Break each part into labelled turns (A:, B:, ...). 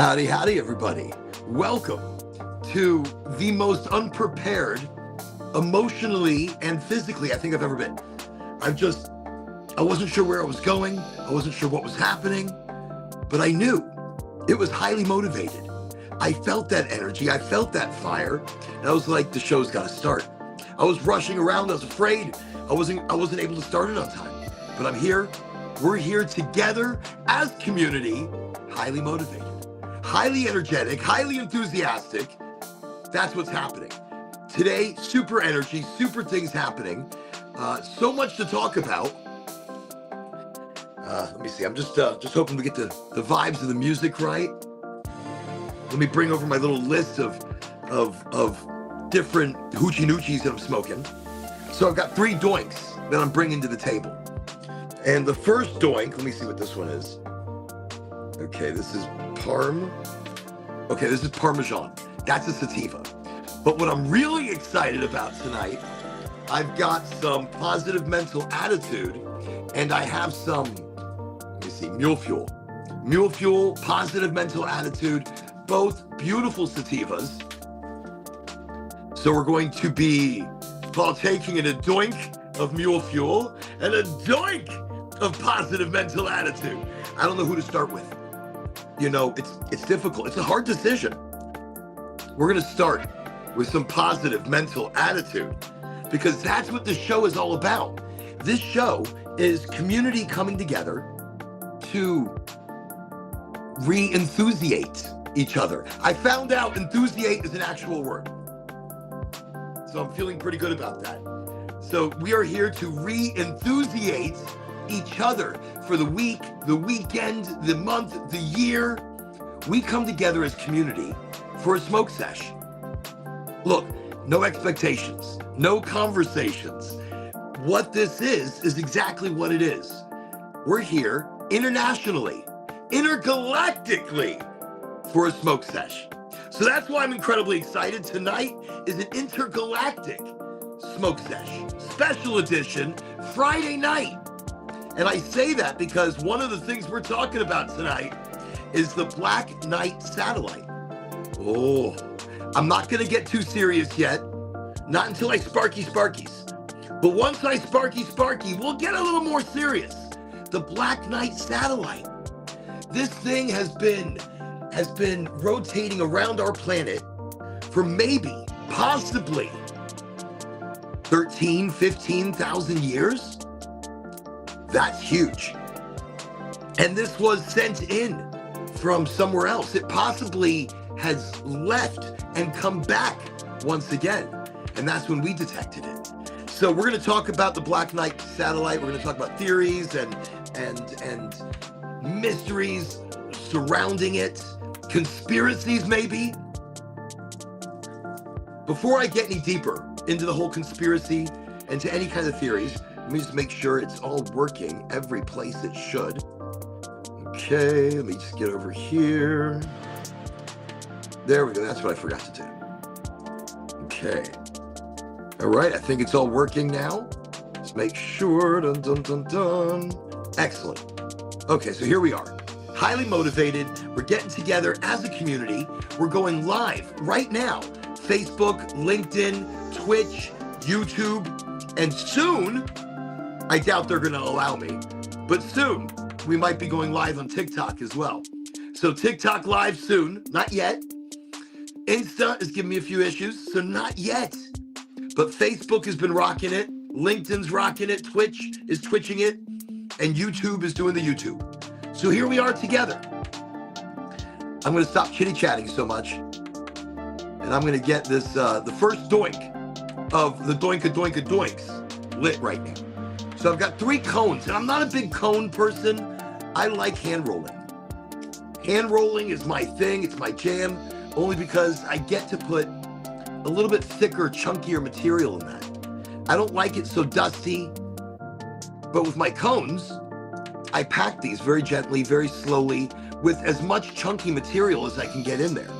A: Howdy, howdy, everybody. Welcome to the most unprepared, emotionally and physically, I think I've ever been. I wasn't sure where I was going. I wasn't sure what was happening, but I knew it was highly motivated. I felt that energy. I felt that fire. And I was like, the show's got to start. I was rushing around. I was afraid. I wasn't able to start it on time, but I'm here. We're here together as community, highly motivated, highly energetic, highly enthusiastic. That's what's happening today. Super energy, super things happening. So much to talk about. Let me see. I'm just hoping we get the vibes of the music right. Let me bring over my little list of different hoochie noochies that I'm smoking. So I've got 3 doinks that I'm bringing to the table. And the first doink, let me see what this one is. Okay, this is Okay, this is Parmesan. That's a sativa. But what I'm really excited about tonight, I've got some positive mental attitude, and I have some, let me see, Mule Fuel. Mule Fuel, positive mental attitude, both beautiful sativas. So we're going to be partaking in a doink of Mule Fuel and a doink of positive mental attitude. I don't know who to start with. You know, it's difficult. It's a hard decision. We're going to start with some positive mental attitude because that's what this show is all about. This show is community coming together to re-enthusiate each other. I found out enthusiate is an actual word. So I'm feeling pretty good about that. So we are here to re-enthusiate each other for the week, the weekend, the month, the year. We come together as community for a smoke sesh. Look, no expectations, no conversations. What this is exactly what it is. We're here internationally, intergalactically for a smoke sesh. So that's why I'm incredibly excited. Tonight is an intergalactic smoke sesh, special edition, Friday night. And I say that because one of the things we're talking about tonight is the Black Knight satellite. Oh, I'm not going to get too serious yet. Not until I sparkies. But once I sparky, we'll get a little more serious. The Black Knight satellite. This thing has been rotating around our planet for possibly 13, 15,000 years. That's huge. And this was sent in from somewhere else. It possibly has left and come back once again. And that's when we detected it. So we're going to talk about the Black Knight satellite. We're going to talk about theories and mysteries surrounding it, conspiracies maybe. Before I get any deeper into the whole conspiracy and to any kind of theories, let me just make sure it's all working every place it should. Okay, let me just get over here. There we go. That's what I forgot to do. Okay. All right. I think it's all working now. Let's make sure. Dun, dun, dun, dun. Excellent. Okay, so here we are. Highly motivated. We're getting together as a community. We're going live right now. Facebook, LinkedIn, Twitch, YouTube, and soon, I doubt they're going to allow me, but soon we might be going live on TikTok as well. So TikTok live soon, not yet. Insta is giving me a few issues, so not yet. But Facebook has been rocking it. LinkedIn's rocking it. Twitch is twitching it. And YouTube is doing the YouTube. So here we are together. I'm going to stop chitty-chatting so much. And I'm going to get this, the first doink of the doinks lit right now. So I've got 3 cones, and I'm not a big cone person. I like hand rolling. Hand rolling is my thing. It's my jam, only because I get to put a little bit thicker, chunkier material in that. I don't like it so dusty, but with my cones, I pack these very gently, very slowly, with as much chunky material as I can get in there.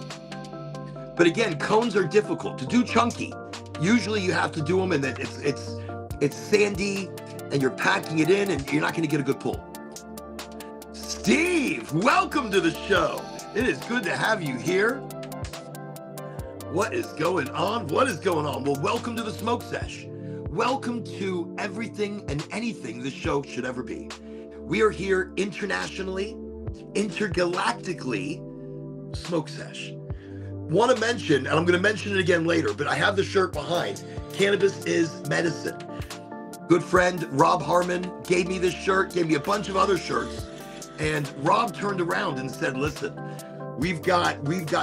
A: But again, cones are difficult to do chunky. Usually you have to do them and it's sandy and you're packing it in and you're not going to get a good pull. Steve, welcome to the show. It is good to have you here. What is going on? What is going on? Well, welcome to the Smoke Sesh. Welcome to everything and anything this show should ever be. We are here internationally, intergalactically, Smoke Sesh. Want to mention, and I'm going to mention it again later, but I have the shirt behind. Cannabis is medicine. Good friend Rob Harmon gave me this shirt, gave me a bunch of other shirts, and Rob turned around and said, listen, we've got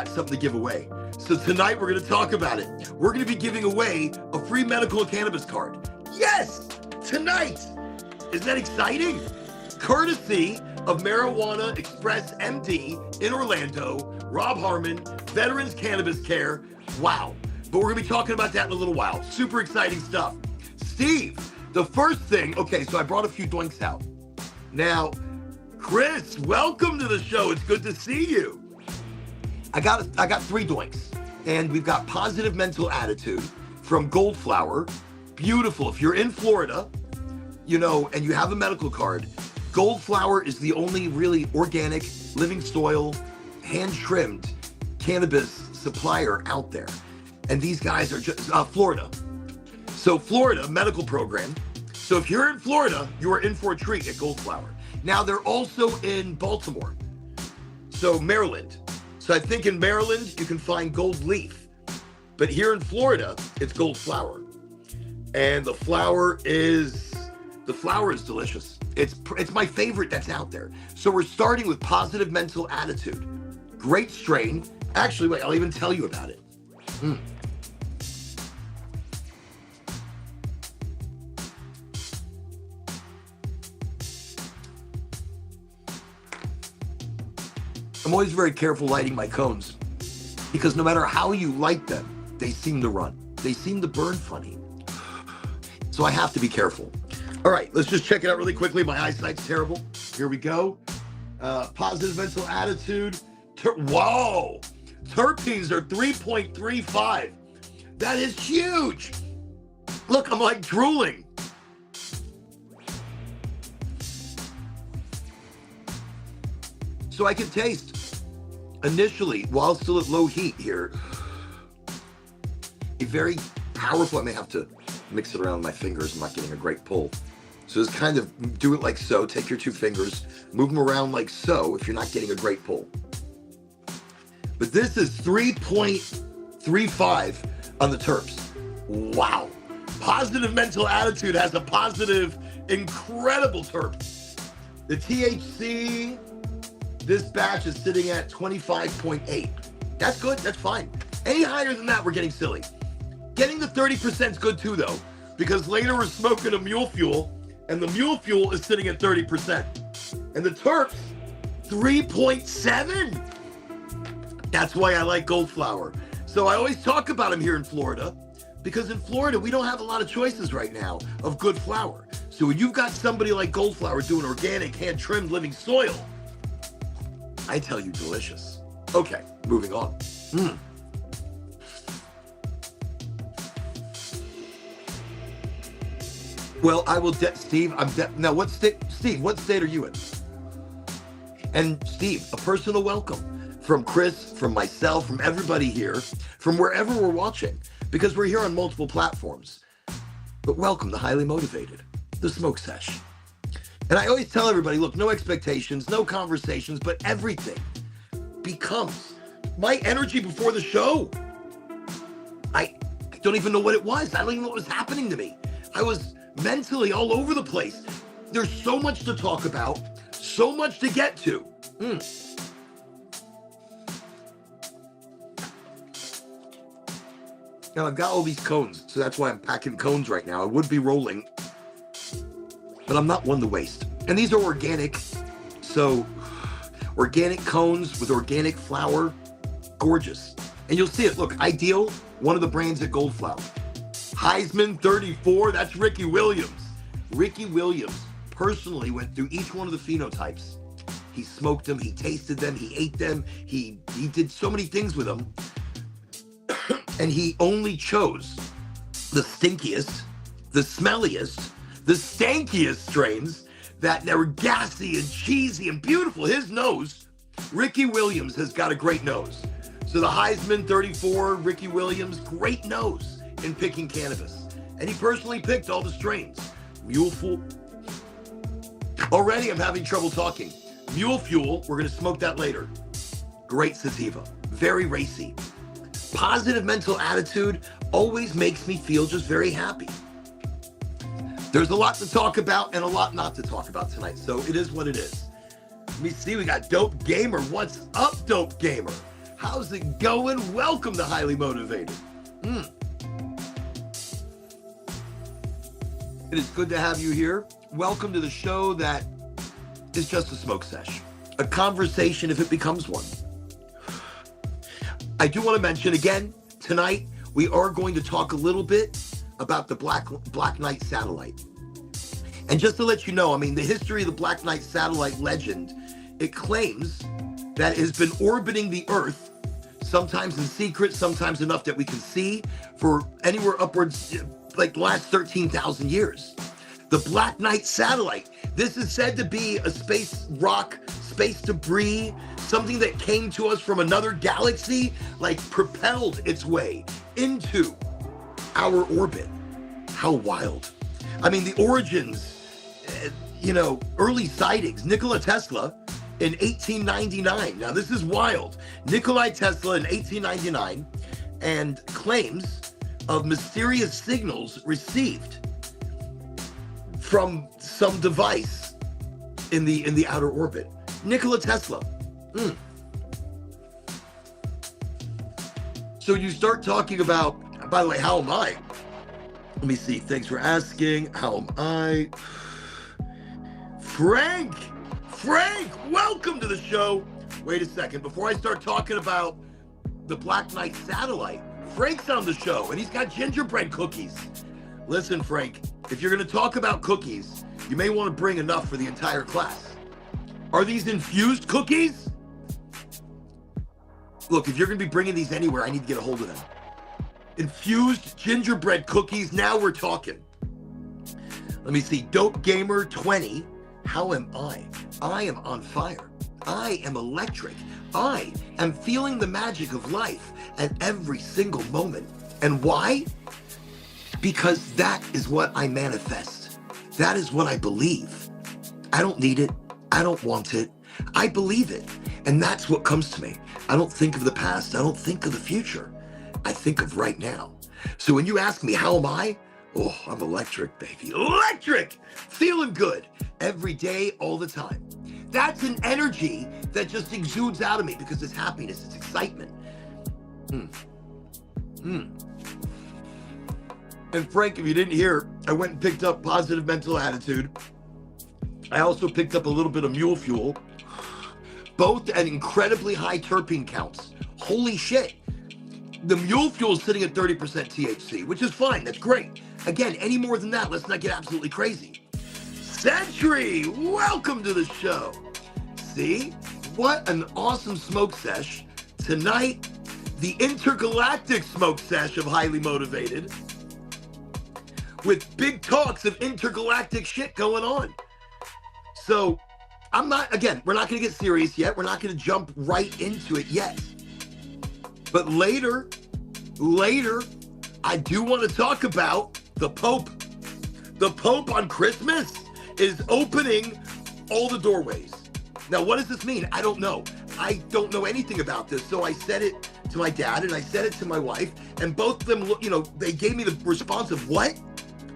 A: something to give away. So tonight we're going to talk about it. We're going to be giving away a free medical cannabis card. Yes, tonight. Isn't that exciting? Courtesy of Marijuana Express MD in Orlando, Rob Harmon, Veterans Cannabis Care. Wow. But we're going to be talking about that in a little while. Super exciting stuff. Steve, the first thing, okay, so I brought a few doinks out. Now, Chris, welcome to the show. It's good to see you. I got 3 doinks, and we've got Positive Mental Attitude from Goldflower. Beautiful. If you're in Florida, you know, and you have a medical card, Goldflower is the only really organic, living soil, hand-trimmed cannabis supplier out there. And these guys are just Florida. So Florida medical program. So if you're in Florida, you are in for a treat at Goldflower. Now they're also in Baltimore. So Maryland. So I think in Maryland, you can find Gold Leaf. But here in Florida, it's Goldflower. And the flower is delicious. It's my favorite that's out there. So we're starting with Positive Mental Attitude. Great strain. Actually, wait, I'll even tell you about it. I'm always very careful lighting my cones because no matter how you light them, they seem to run. They seem to burn funny. So I have to be careful. All right, let's just check it out really quickly. My eyesight's terrible. Here we go. Positive Mental Attitude. Whoa! Terpenes are 3.35. That is huge. Look, I'm like drooling. So I can taste initially, while still at low heat here, a very powerful, I may have to mix it around with my fingers. I'm not getting a great pull. So just kind of do it like so. Take your 2 fingers, move them around like so if you're not getting a great pull. But this is 3.35 on the terps. Wow. Positive Mental Attitude has a positive, incredible terp. The THC, this batch is sitting at 25.8. That's good, that's fine. Any higher than that, we're getting silly. Getting the 30% is good too though, because later we're smoking a mule fuel, and the mule fuel is sitting at 30%. And the terps, 3.7. That's why I like Goldflower. So I always talk about them here in Florida, because in Florida, we don't have a lot of choices right now of good flower. So when you've got somebody like Goldflower doing organic, hand-trimmed, living soil, I tell you, delicious. Okay, moving on. Well, I will, Steve, now what state are you in? And Steve, a personal welcome from Chris, from myself, from everybody here, from wherever we're watching, because we're here on multiple platforms. But welcome to Highly Motivated, the Smoke Sesh. And I always tell everybody, look, no expectations, no conversations, but everything becomes my energy before the show. I don't even know what it was. I don't even know what was happening to me. I was mentally all over the place. There's so much to talk about, so much to get to. Now I've got all these cones, so that's why I'm packing cones right now. I would be rolling, but I'm not one to waste. And these are organic, so organic cones with organic flour, gorgeous. And you'll see it, look, Ideal, one of the brands at Goldflower. Heisman 34, that's Ricky Williams. Ricky Williams personally went through each one of the phenotypes. He smoked them, he tasted them, he ate them, he did so many things with them. And he only chose the stinkiest, the smelliest, the stankiest strains that were gassy and cheesy and beautiful. His nose Ricky Williams has got a great nose. So the Heisman 34, Ricky Williams, great nose in picking cannabis. And he personally picked all the strains. Mule Fuel. Already I'm having trouble talking. Mule Fuel, we're going to smoke that later. Great sativa, very racy. Positive mental attitude always makes me feel just very happy. There's a lot to talk about and a lot not to talk about tonight, so it is what it is. Let me see, we got Dope Gamer. What's up, Dope Gamer? How's it going? Welcome to Highly Motivated. It is good to have you here. Welcome to the show that is just a smoke sesh, a conversation if it becomes one. I do want to mention again, tonight we are going to talk a little bit about the Black Knight satellite. And just to let you know, I mean, the history of the Black Knight satellite legend, it claims that it has been orbiting the Earth, sometimes in secret, sometimes enough that we can see, for anywhere upwards, like the last 13,000 years. The Black Knight satellite, this is said to be a space rock, space debris, something that came to us from another galaxy, like propelled its way into our orbit. How wild. I mean, the origins, early sightings, Nikola Tesla in 1899. Now, this is wild. Nikola Tesla in 1899, and claims of mysterious signals received from some device in the outer orbit. Nikola Tesla. So you start talking about, by the way, how am I? Let me see. Thanks for asking. How am I? Frank, welcome to the show. Wait a second. Before I start talking about the Black Knight satellite, Frank's on the show, and he's got gingerbread cookies. Listen, Frank, if you're going to talk about cookies, you may want to bring enough for the entire class. Are these infused cookies? Look, if you're going to be bringing these anywhere, I need to get a hold of them. Infused gingerbread cookies, now we're talking. Let me see, Dope Gamer 20, how am I? I am on fire. I am electric. I am feeling the magic of life at every single moment. And why? Because that is what I manifest. That is what I believe. I don't need it. I don't want it. I believe it. And that's what comes to me. I don't think of the past. I don't think of the future. I think of right now. So when you ask me, how am I? Oh, I'm electric, baby. Electric! Feeling good every day, all the time. That's an energy that just exudes out of me because it's happiness, it's excitement. And Frank, if you didn't hear, I went and picked up Positive Mental Attitude. I also picked up a little bit of Mule Fuel, both at incredibly high terpene counts. Holy shit. The Mule Fuel is sitting at 30% THC, which is fine. That's great. Again, any more than that, let's not get absolutely crazy. Century, welcome to the show. See, what an awesome smoke sesh. Tonight, the Intergalactic smoke sesh of Highly Motivated, with big talks of intergalactic shit going on. So we're not going to get serious yet. We're not going to jump right into it yet. But later, I do want to talk about the Pope. The Pope on Christmas is opening all the doorways. Now, what does this mean? I don't know. I don't know anything about this. So I said it to my dad and I said it to my wife, and both of them, they gave me the response of what?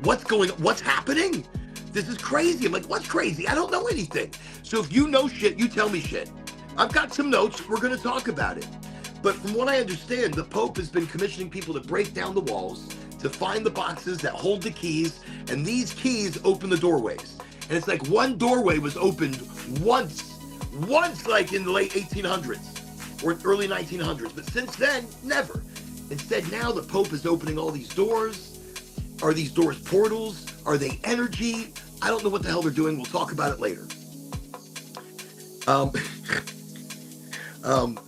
A: What's happening? This is crazy. I'm like, what's crazy? I don't know anything. So if you know shit, you tell me shit. I've got some notes. We're going to talk about it. But from what I understand, the Pope has been commissioning people to break down the walls, to find the boxes that hold the keys, and these keys open the doorways. And it's like one doorway was opened once like in the late 1800s or early 1900s. But since then, never. Instead, now the Pope is opening all these doors. Are these doors portals? Are they energy? I don't know what the hell they're doing. We'll talk about it later. I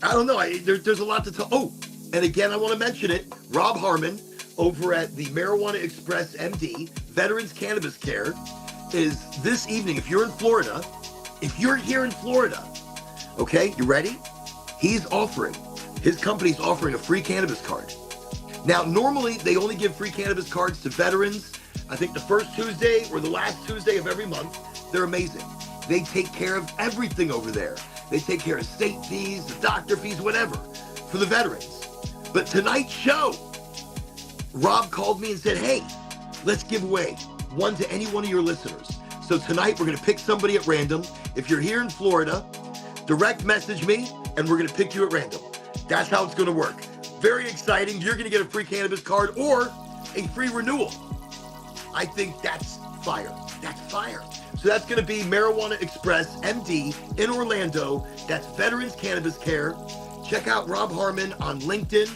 A: don't know. There's a lot to tell. Oh, and again, I want to mention it. Rob Harmon over at the Marijuana Express MD, Veterans Cannabis Care, is this evening. If you're in Florida, if you're here in Florida, Okay, you ready? His company's offering a free cannabis card. Now, normally they only give free cannabis cards to veterans, I think the first Tuesday or the last Tuesday of every month. They're amazing. They take care of everything over there. They take care of state fees, the doctor fees, whatever, for the veterans. But tonight's show, Rob called me and said, hey, let's give away one to any one of your listeners. So tonight we're gonna pick somebody at random. If you're here in Florida, direct message me and we're gonna pick you at random. That's how it's gonna work. Very exciting. You're gonna get a free cannabis card or a free renewal. I think that's fire. That's fire. So that's gonna be Marijuana Express MD in Orlando. That's Veterans Cannabis Care. Check out Rob Harmon on LinkedIn.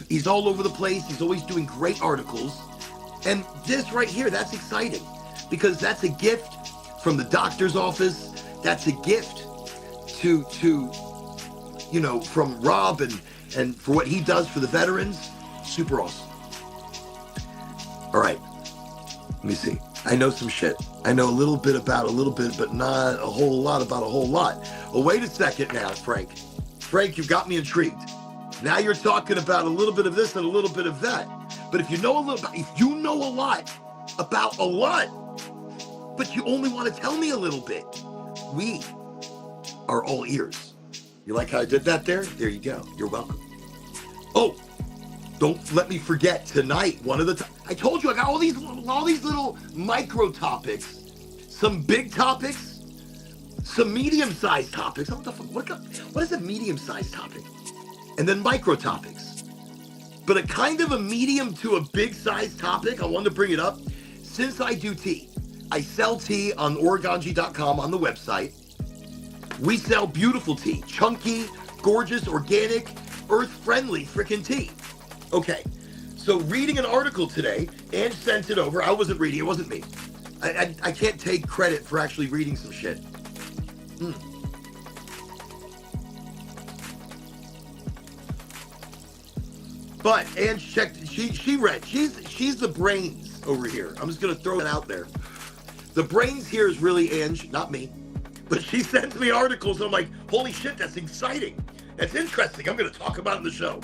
A: He's all over the place. He's always doing great articles. And this right here, that's exciting because that's a gift from the doctor's office. That's a gift to from Rob and for what he does for the veterans. Super awesome. All right, let me see. I know some shit. I know a little bit about a little bit, but not a whole lot about a whole lot. Well, wait a second now, Frank. Frank, you've got me intrigued. Now you're talking about a little bit of this and a little bit of that. But if you know a lot about a lot, but you only want to tell me a little bit, we are all ears. You like how I did that there? There you go. You're welcome. Oh, don't let me forget tonight. I told you I got all these little micro topics, some big topics, some medium-sized topics. What is a medium-sized topic? And then micro topics. But a kind of a medium to a big-sized topic. I wanted to bring it up. Since I do tea, I sell tea on Oregonji.com on the website. We sell beautiful tea, chunky, gorgeous, organic, earth-friendly frickin' tea. Okay, so reading an article today, Ange sent it over. I wasn't reading, it wasn't me. I can't take credit for actually reading some shit. But Ange checked, she read, she's the brains over here. I'm just gonna throw it out there. The brains here is really Ange, not me. But she sends me articles, and I'm like, holy shit, that's exciting. That's interesting. I'm going to talk about it in the show.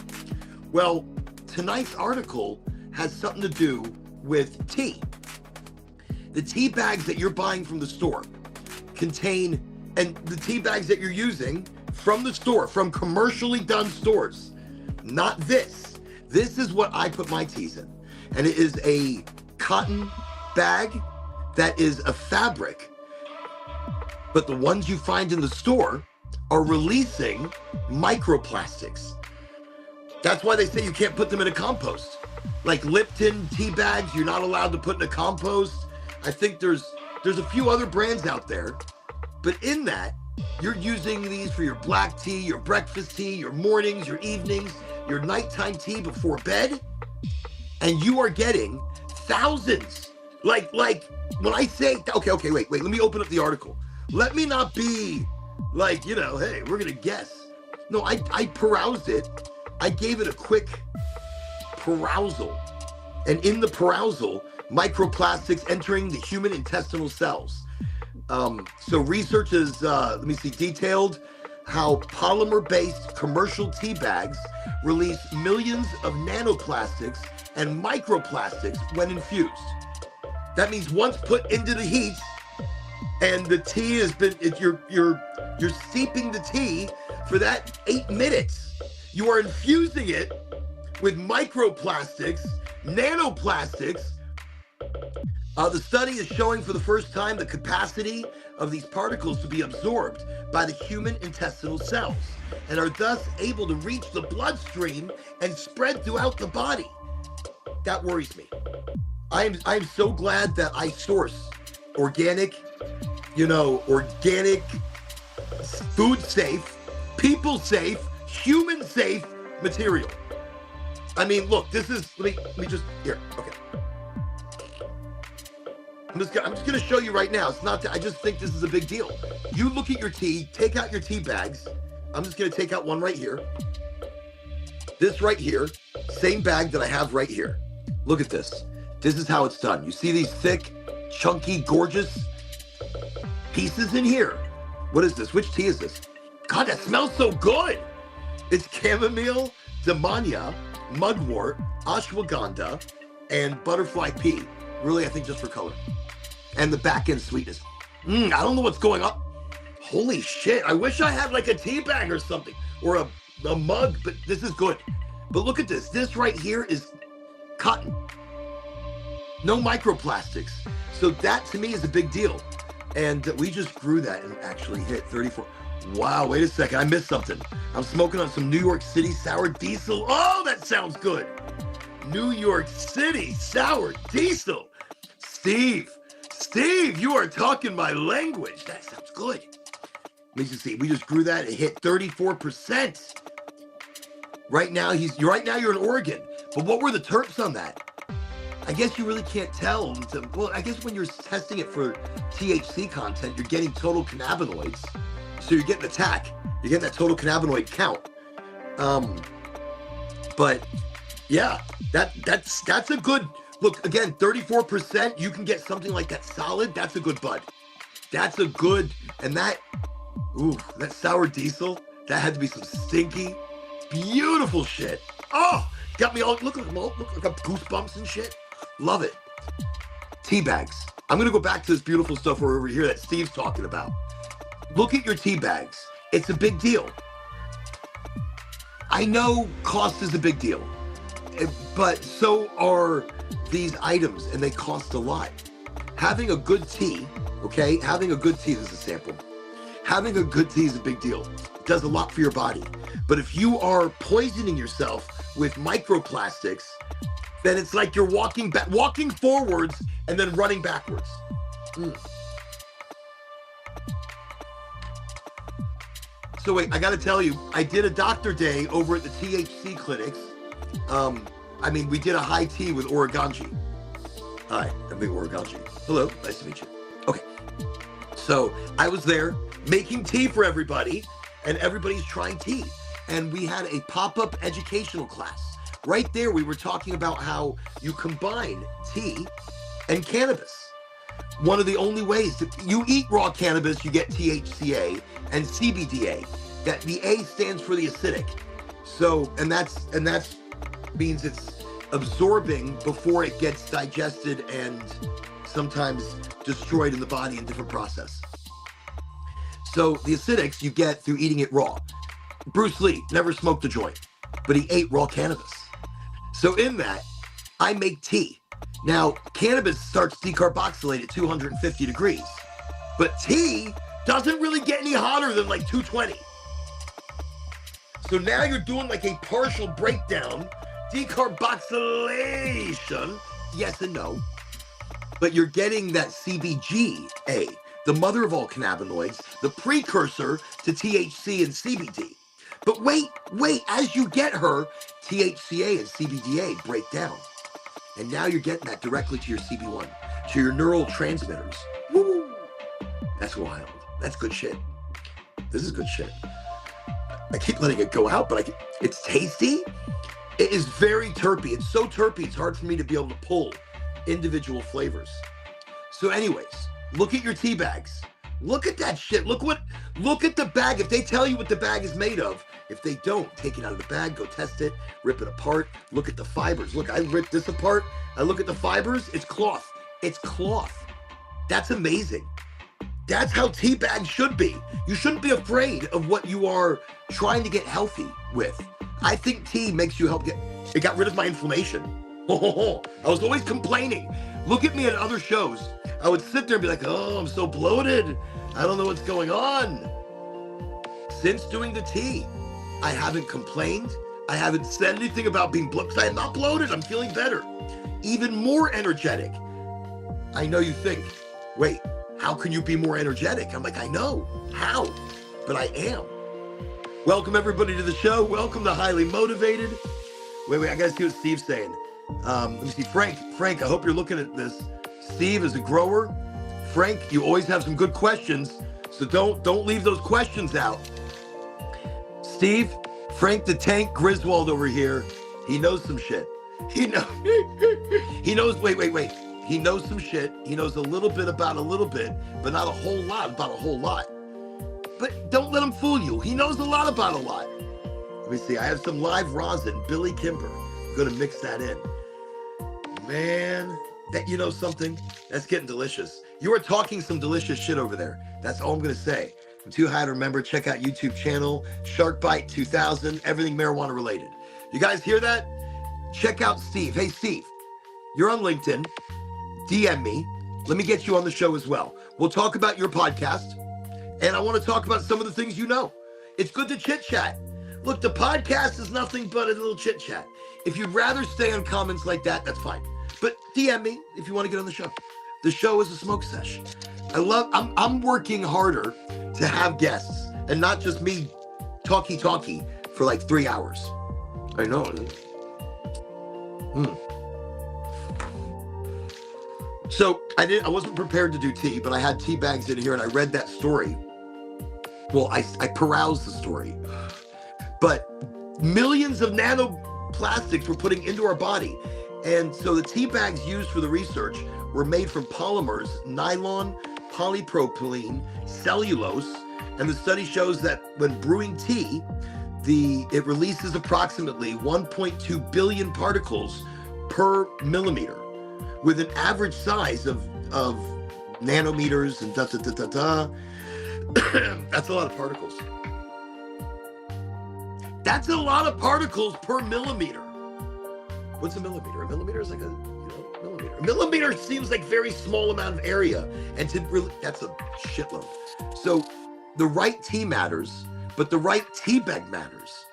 A: Well, tonight's article has something to do with tea. The tea bags that you're buying from the store contain, and the tea bags that you're using from the store, from commercially done stores, not this. This is what I put my teas in. And it is a cotton bag that is a fabric. But the ones you find in the store are releasing microplastics. That's why they say you can't put them in a compost. Like Lipton tea bags, you're not allowed to put in a compost. I think there's a few other brands out there. But in that, you're using these for your black tea, your breakfast tea, your mornings, your evenings, your nighttime tea before bed. And you are getting thousands. Like when I say, okay, wait, let me open up the article. Let me not be like, hey, we're going to guess. No, I perused it. I gave it a quick perusal. And in the perusal, microplastics entering the human intestinal cells. So research is, detailed how polymer-based commercial tea bags release millions of nanoplastics and microplastics when infused. That means once put into the heat, and the tea has been, you're steeping the tea for that 8 minutes. You are infusing it with microplastics, nanoplastics. The study is showing for the first time the capacity of these particles to be absorbed by the human intestinal cells and are thus able to reach the bloodstream and spread throughout the body. That worries me. I'm so glad that I source organic, organic, food safe, people safe, human safe material. I mean, look, this is, let me just, here, okay. I'm just gonna show you right now. It's not, I just think this is a big deal. You look at your tea, take out your tea bags. I'm just gonna take out one right here. This right here, same bag that I have right here. Look at this. This is how it's done. You see these thick, chunky, gorgeous pieces in here. What is this? Which tea is this? God, that smells so good. It's chamomile, demania, mugwort, ashwagandha, and butterfly pea. Really, I think just for color. And the back end sweetness. I don't know what's going on. Holy shit. I wish I had like a tea bag or something, or a mug, but this is good. But look at this. This right here is cotton. No microplastics. So that to me is a big deal. And we just grew that and actually hit 34. Wow, wait a second. I missed something. I'm smoking on some New York City sour diesel. Oh, that sounds good. New York City sour diesel. Steve, you are talking my language. That sounds good. Let me just see. We just grew that. It hit 34%. Right now, you're in Oregon. But what were the terps on that? I guess you really can't tell. Well, I guess when you're testing it for THC content, you're getting total cannabinoids. So you're getting the TAC. You're getting that total cannabinoid count. But yeah, that's a good look. Again, 34%. You can get something like that solid. That's a good bud. That's a good, and that sour diesel. That had to be some stinky, beautiful shit. Oh, got me all look like goosebumps and shit. Love it. Tea bags. I'm gonna go back to this beautiful stuff over here that Steve's talking about. Look at your tea bags. It's a big deal. I know cost is a big deal, but so are these items, and they cost a lot. Having a good tea, okay? Having a good tea, this is a sample. Having a good tea is a big deal. It does a lot for your body. But if you are poisoning yourself with microplastics, then it's like you're walking forwards and then running backwards. So wait, I gotta tell you, I did a doctor day over at the THC clinics. We did a high tea with Oregonji. Hi, I'm Big Oregonji. Hello, nice to meet you. Okay, so I was there making tea for everybody, and everybody's trying tea. And we had a pop-up educational class. Right there, we were talking about how you combine tea and cannabis. One of the only ways you eat raw cannabis, you get THCA and CBDA. That the A stands for the acidic. So, and that's means it's absorbing before it gets digested and sometimes destroyed in the body in different process. So the acidics you get through eating it raw. Bruce Lee never smoked a joint, but he ate raw cannabis. So in that, I make tea. Now, cannabis starts decarboxylate at 250 degrees, but tea doesn't really get any hotter than like 220. So now you're doing like a partial breakdown, decarboxylation, yes and no, but you're getting that CBGA, the mother of all cannabinoids, the precursor to THC and CBD. But wait, as you get her, THCA and CBDA break down. And now you're getting that directly to your CB1, to your neural transmitters. Woo! That's wild. That's good shit. This is good shit. I keep letting it go out, but it's tasty. It is very terpy. It's so terpy, it's hard for me to be able to pull individual flavors. So anyways, look at your tea bags. Look at that shit. Look at the bag. If they tell you what the bag is made of, if they don't, take it out of the bag, go test it, rip it apart, look at the fibers. Look, I ripped this apart. I look at the fibers. It's cloth. It's cloth. That's amazing. That's how tea bags should be. You shouldn't be afraid of what you are trying to get healthy with. I think tea makes you help it got rid of my inflammation. I was always complaining. Look at me at other shows. I would sit there and be like, oh, I'm so bloated. I don't know what's going on. Since doing the tea, I haven't complained. I haven't said anything about being bloated. I am not bloated. I'm feeling better. Even more energetic. I know you think, wait, how can you be more energetic? I'm like, I know. How? But I am. Welcome, everybody, to the show. Welcome to Highly Motivated. Wait, I got to see what Steve's saying. Let me see. Frank, I hope you're looking at this. Steve is a grower. Frank, you always have some good questions, so don't leave those questions out. Steve, Frank the Tank Griswold over here, he knows some shit. He knows, wait. He knows some shit. He knows a little bit about a little bit, but not a whole lot about a whole lot. but don't let him fool you. He knows a lot about a lot. Let me see. I have some live rosin, Billy Kimber. I'm going to mix that in. Man, that, you know something? That's getting delicious. You are talking some delicious shit over there. That's all I'm going to say. I'm too high to remember. Check out YouTube channel, Sharkbite 2000, everything marijuana related. You guys hear that? Check out Steve. Hey, Steve, you're on LinkedIn. DM me. Let me get you on the show as well. We'll talk about your podcast, and I want to talk about some of the things you know. It's good to chit chat. Look, the podcast is nothing but a little chit chat. If you'd rather stay on comments like that, that's fine. But DM me if you want to get on the show. The show is a smoke sesh. I'm working harder to have guests and not just me talky for like 3 hours. I know. So I wasn't prepared to do tea, but I had tea bags in here and I read that story. Well, I perused the story. But millions of nanoplastics we're putting into our body. And so the tea bags used for the research were made from polymers, nylon, polypropylene, cellulose, and the study shows that when brewing tea, it releases approximately 1.2 billion particles per millimeter, with an average size of nanometers and That's a lot of particles. That's a lot of particles per millimeter. What's a millimeter? A millimeter is like millimeter. A millimeter seems like very small amount of area, and that's a shitload. So the right tea matters, but the right tea bag matters.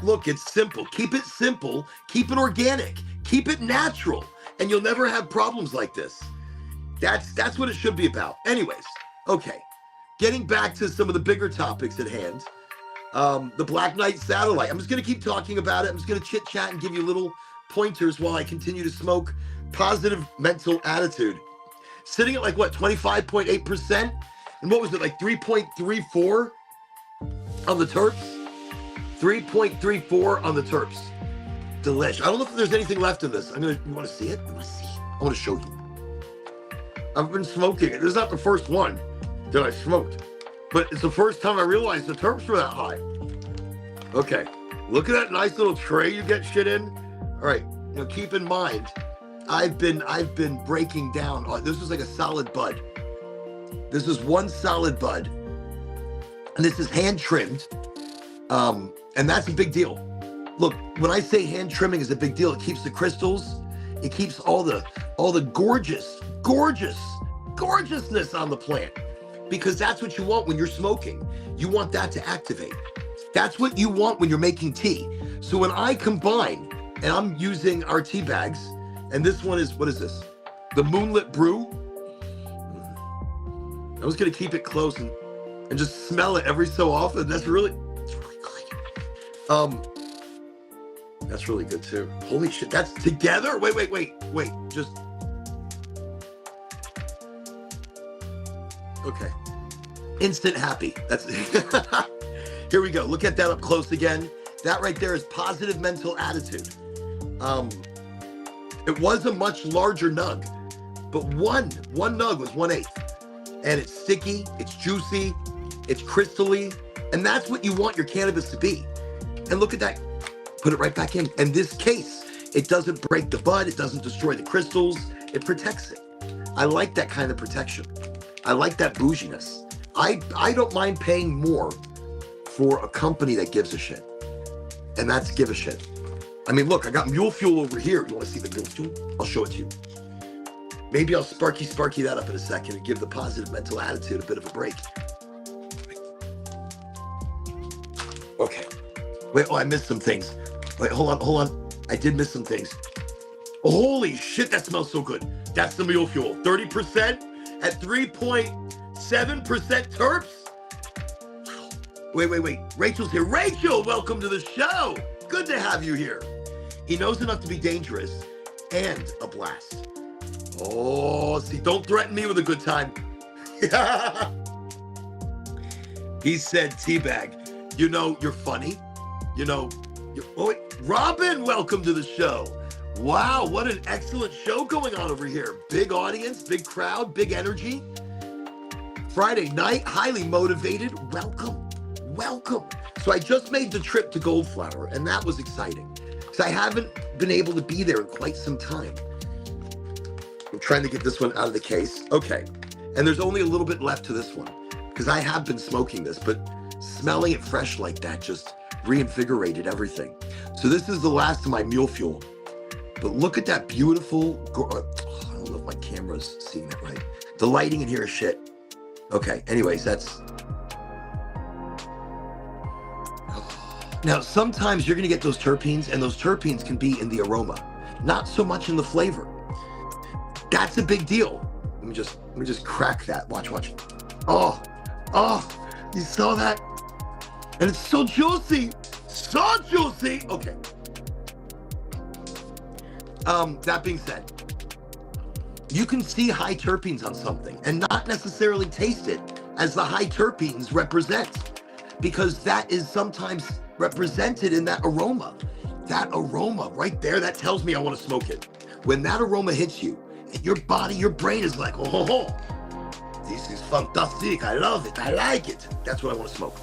A: Look, it's simple. Keep it simple, keep it organic, keep it natural, and you'll never have problems like this. That's what it should be about. Anyways, okay. Getting back to some of the bigger topics at hand. The Black Knight satellite. I'm just going to keep talking about it. I'm just going to chit chat and give you little pointers while I continue to smoke. Positive mental attitude. Sitting at like what, 25.8%? And what was it, like 3.34 on the terps? 3.34 on the terps. Delish. I don't know if there's anything left in this. You want to see it? I want to show you. I've been smoking it. This is not the first one that I smoked, but it's the first time I realized the terps were that high. Okay, look at that nice little tray you get shit in. All right, keep in mind, I've been breaking down. This is like a solid bud. This is one solid bud, and this is hand trimmed, and that's a big deal. Look, when I say hand trimming is a big deal, it keeps the crystals, it keeps all the gorgeousness on the plant, because that's what you want when you're smoking. You want that to activate. That's what you want when you're making tea. So when I combine, and I'm using our tea bags, and this one is, what is this? The Moonlit Brew. I was gonna keep it close and just smell it every so often. That's really good. That's really good too. Holy shit, that's together? Wait. Just, okay. Instant happy. That's here we go. Look at that up close again. That right there is positive mental attitude. It was a much larger nug, but one nug was 1/8. And it's sticky, it's juicy, it's crystally, and that's what you want your cannabis to be. And look at that. Put it right back in. In this case, it doesn't break the bud, it doesn't destroy the crystals, it protects it. I like that kind of protection. I like that bouginess. I don't mind paying more for a company that gives a shit. And that's give a shit. I mean, look, I got mule fuel over here. You want to see the mule fuel? I'll show it to you. Maybe I'll sparky that up in a second and give the positive mental attitude a bit of a break. Okay. Wait, I missed some things. Wait, hold on. I did miss some things. Holy shit, that smells so good. That's the mule fuel. 30% at 3.7% terps. Wait. Rachel's here. Rachel, welcome to the show. Good to have you here. He knows enough to be dangerous and a blast. Oh, see, don't threaten me with a good time. He said, teabag, you're funny. Robin, welcome to the show. Wow, what an excellent show going on over here. Big audience, big crowd, big energy. Friday night, highly motivated. Welcome, welcome. So I just made the trip to Goldflower, and that was exciting because I haven't been able to be there in quite some time. I'm trying to get this one out of the case. Okay, and there's only a little bit left to this one because I have been smoking this, but smelling it fresh like that just reinvigorated everything. So this is the last of my mule fuel. But look at that beautiful, I don't know if my camera's seeing that right. The lighting in here is shit. Okay, anyways, that's... Now, sometimes you're gonna get those terpenes, and those terpenes can be in the aroma, not so much in the flavor. That's a big deal. Let me just crack that. Watch. Oh, you saw that? And it's so juicy, so juicy. Okay. That being said, you can see high terpenes on something and not necessarily taste it as the high terpenes represent, because that is sometimes represented in that aroma. That aroma right there, that tells me I want to smoke it. When that aroma hits you, and your body, your brain is like, oh, this is fantastic. I love it. I like it. That's what I want to smoke.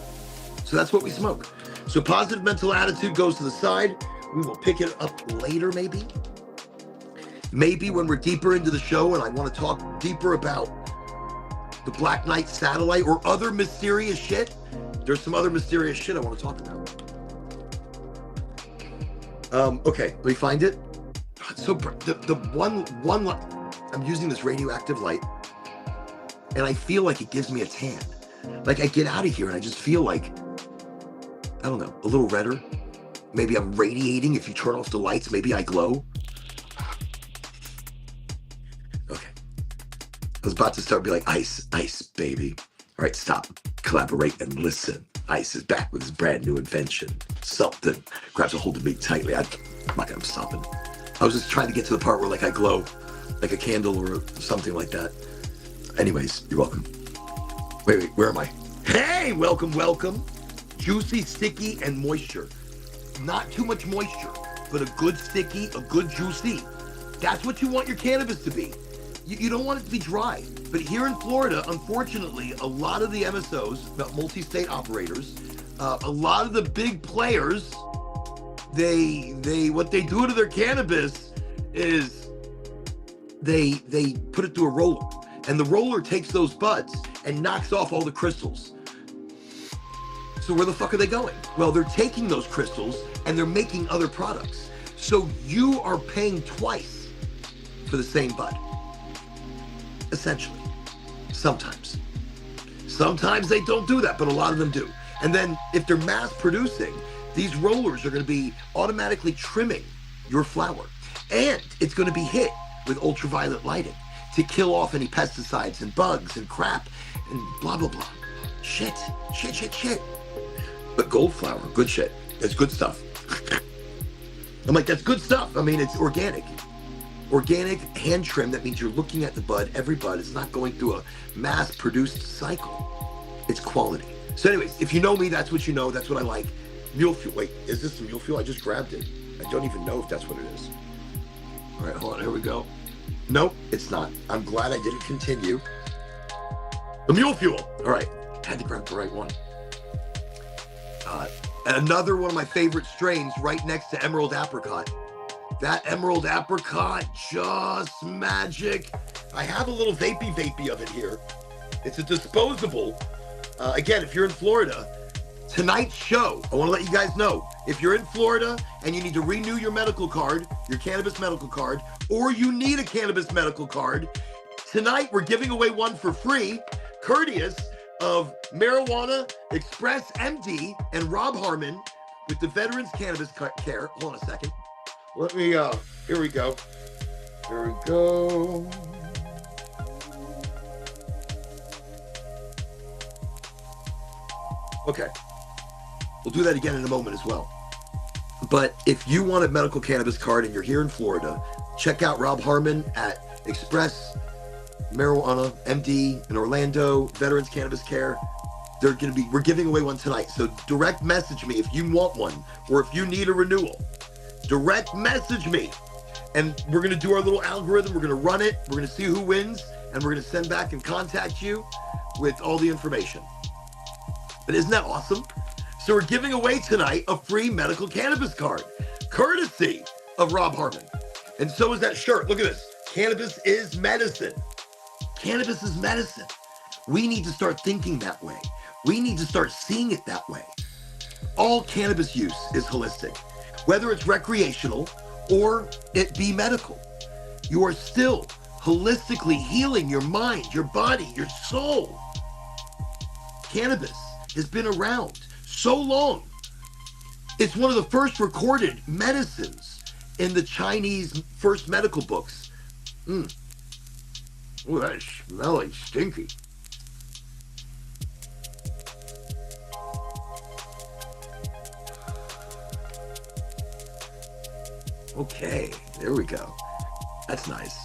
A: So that's what we smoke. So positive mental attitude goes to the side. We will pick it up later, maybe. Maybe when we're deeper into the show and I want to talk deeper about the Black Knight satellite or other mysterious shit. There's some other mysterious shit I want to talk about. Okay, let me find it. So the one I'm using this radioactive light, and I feel like it gives me a tan. Like I get out of here and I just feel like, I don't know, a little redder. Maybe I'm radiating. If you turn off the lights, maybe I glow. Okay. I was about to start be like, ice, baby. All right, stop, collaborate, and listen. Ice is back with his brand new invention. Something grabs a hold of me tightly. I'm stopping. I was just trying to get to the part where like I glow, like a candle or something like that. Anyways, you're welcome. Wait, where am I? Hey, welcome. Juicy, sticky, and moisture. Not too much moisture, but a good sticky, a good juicy. That's what you want your cannabis to be. You don't want it to be dry. But here in Florida, unfortunately, a lot of the MSOs, the multi-state operators, a lot of the big players, what they do to their cannabis is they put it through a roller, and the roller takes those buds and knocks off all the crystals. So where the fuck are they going? Well, they're taking those crystals and they're making other products. So you are paying twice for the same bud, essentially. Sometimes they don't do that, but a lot of them do. And then if they're mass producing, these rollers are going to be automatically trimming your flower, and it's going to be hit with ultraviolet lighting to kill off any pesticides and bugs and crap and blah, blah, blah. Shit. But Goldflower, good shit. It's good stuff. I'm like, that's good stuff. I mean, it's organic. Organic, hand trim. That means you're looking at the bud, every bud. It's not going through a mass-produced cycle. It's quality. So anyways, if you know me, that's what you know. That's what I like. Mule fuel. Wait, is this the mule fuel? I just grabbed it. I don't even know if that's what it is. All right, hold on. Here we go. Nope, it's not. I'm glad I didn't continue. The mule fuel. All right. Had to grab the right one. Another one of my favorite strains right next to Emerald Apricot. That Emerald Apricot, just magic. I have a little vapey of it here. It's a disposable. Again, if you're in Florida, tonight's show, I want to let you guys know, if you're in Florida and you need to renew your medical card, your cannabis medical card, or you need a cannabis medical card, tonight we're giving away one for free, courteous of Marijuana Express MD and Rob Harmon with the Veterans Cannabis Care. Hold on a second. Let me, here we go. Here we go. Okay. We'll do that again in a moment as well. But if you want a medical cannabis card and you're here in Florida, check out Rob Harmon at Express Marijuana MD in Orlando, Veterans Cannabis Care. We're giving away one tonight. So direct message me if you want one or if you need a renewal. Direct message me. And we're going to do our little algorithm. We're going to run it. We're going to see who wins. And we're going to send back and contact you with all the information. But isn't that awesome? So we're giving away tonight a free medical cannabis card, courtesy of Rob Harmon. And so is that shirt. Look at this. Cannabis is medicine. Cannabis is medicine. We need to start thinking that way. We need to start seeing it that way. All cannabis use is holistic. Whether it's recreational or it be medical, you are still holistically healing your mind, your body, your soul. Cannabis has been around so long. It's one of the first recorded medicines in the Chinese first medical books. Oh, that's smelly, stinky. Okay, there we go. That's nice.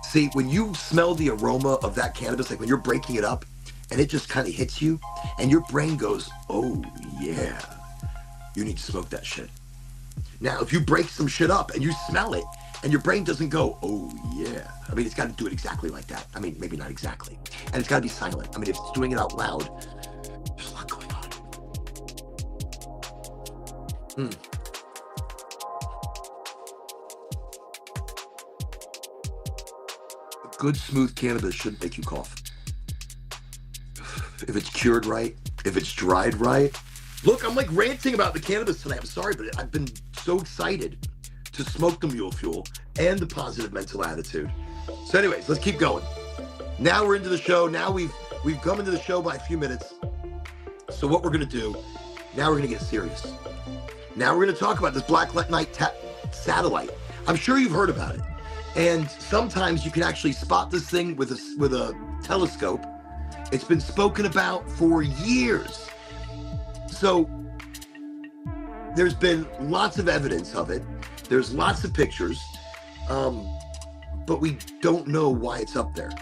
A: See, when you smell the aroma of that cannabis, like when you're breaking it up and it just kind of hits you and your brain goes, oh yeah, you need to smoke that shit. Now, if you break some shit up and you smell it and your brain doesn't go, oh yeah. I mean, it's got to do it exactly like that. I mean, maybe not exactly. And it's got to be silent. I mean, if it's doing it out loud, there's a lot going on. Good, smooth cannabis shouldn't make you cough. If it's cured right, if it's dried right. Look, I'm like ranting about the cannabis tonight. I'm sorry, but I've been so excited to smoke the mule fuel and the positive mental attitude. So anyways, let's keep going. Now we're into the show. Now we've come into the show by a few minutes. So what we're going to do, now we're going to get serious. Now we're going to talk about this Black Knight satellite. I'm sure you've heard about it. And sometimes you can actually spot this thing with a telescope. It's been spoken about for years. So there's been lots of evidence of it. There's lots of pictures, but we don't know why it's up there.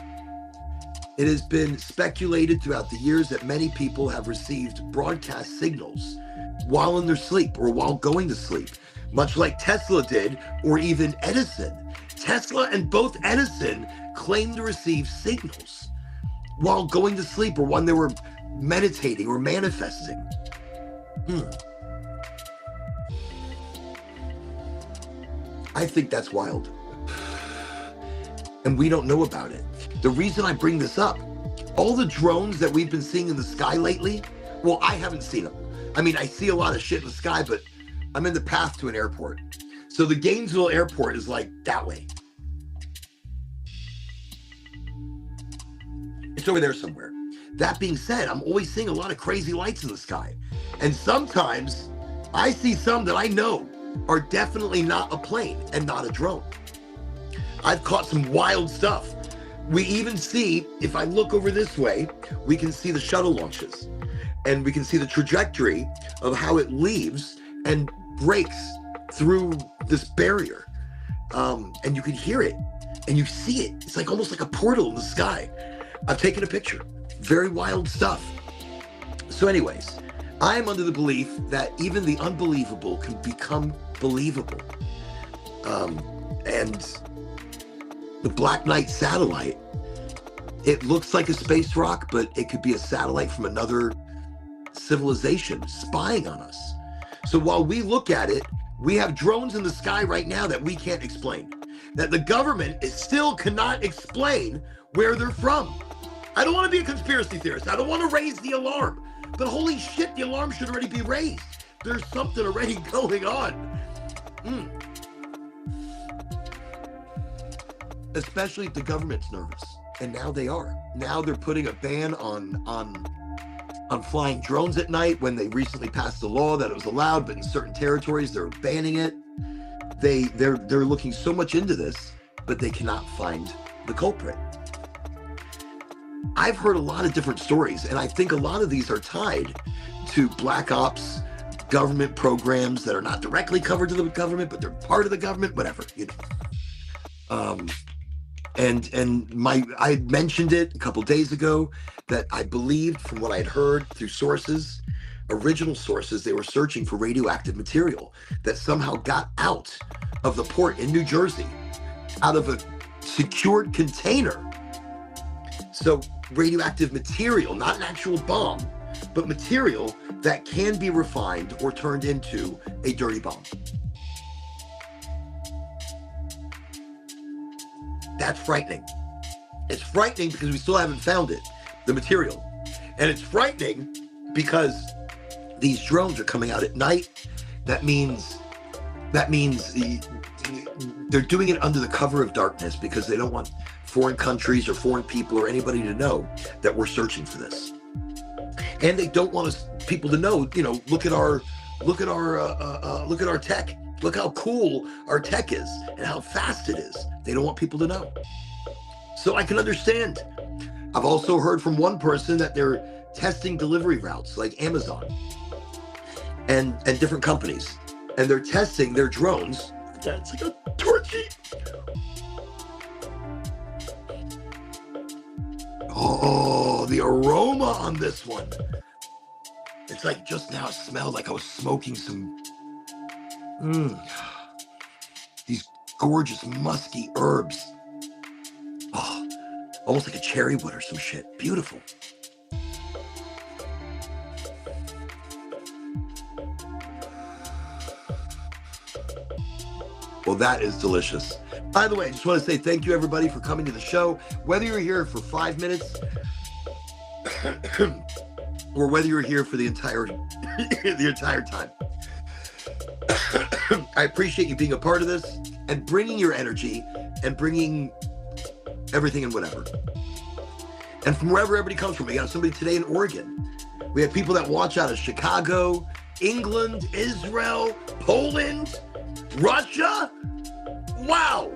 A: It has been speculated throughout the years that many people have received broadcast signals while in their sleep or while going to sleep, much like Tesla did, or even Edison. Tesla and both Edison claimed to receive signals while going to sleep or when they were meditating or manifesting. I think that's wild. And we don't know about it. The reason I bring this up, all the drones that we've been seeing in the sky lately, well, I haven't seen them. I mean, I see a lot of shit in the sky, but I'm in the path to an airport. So the Gainesville airport is like that way. It's over there somewhere. That being said, I'm always seeing a lot of crazy lights in the sky. And sometimes I see some that I know are definitely not a plane and not a drone. I've caught some wild stuff. We even see, if I look over this way, we can see the shuttle launches and we can see the trajectory of how it leaves and breaks through this barrier. And you can hear it and you see it. It's like almost like a portal in the sky. I've taken a picture. Very wild stuff. So anyways, I'm under the belief that even the unbelievable can become believable. And the Black Knight satellite, it looks like a space rock, but it could be a satellite from another civilization spying on us. So while we look at it, we have drones in the sky right now that we can't explain, that the government still cannot explain where they're from. I don't want to be a conspiracy theorist. I don't want to raise the alarm, but holy shit, the alarm should already be raised. There's something already going on. Especially if the government's nervous, and now they are. Now they're putting a ban on flying drones at night when they recently passed a law that it was allowed, but in certain territories they're banning it. They're looking so much into this, but they cannot find the culprit. I've heard a lot of different stories, and I think a lot of these are tied to black ops, government programs that are not directly covered to the government, but they're part of the government, whatever, you know. I had mentioned it a couple days ago that I believed from what I'd heard through sources, original sources, they were searching for radioactive material that somehow got out of the port in New Jersey, out of a secured container. So radioactive material, not an actual bomb, but material that can be refined or turned into a dirty bomb. That's frightening. It's frightening because we still haven't found it, the material. And it's frightening because these drones are coming out at night. That means they're doing it under the cover of darkness because they don't want foreign countries or foreign people or anybody to know that we're searching for this. And they don't want people to know, look at our tech. Look how cool our tech is and how fast it is. They don't want people to know. So I can understand. I've also heard from one person that they're testing delivery routes like Amazon and different companies. And they're testing their drones. It's like a torchy. Oh, the aroma on this one. It's like just now it smelled like I was smoking some these gorgeous musky herbs. Oh, almost like a cherry wood or some shit. Beautiful. Well, that is delicious. By the way, I just want to say thank you, everybody, for coming to the show. Whether you're here for 5 minutes or whether you're here for the entire time, I appreciate you being a part of this and bringing your energy and bringing everything and whatever. And from wherever everybody comes from, we got somebody today in Oregon. We have people that watch out of Chicago, England, Israel, Poland, Russia. Wow.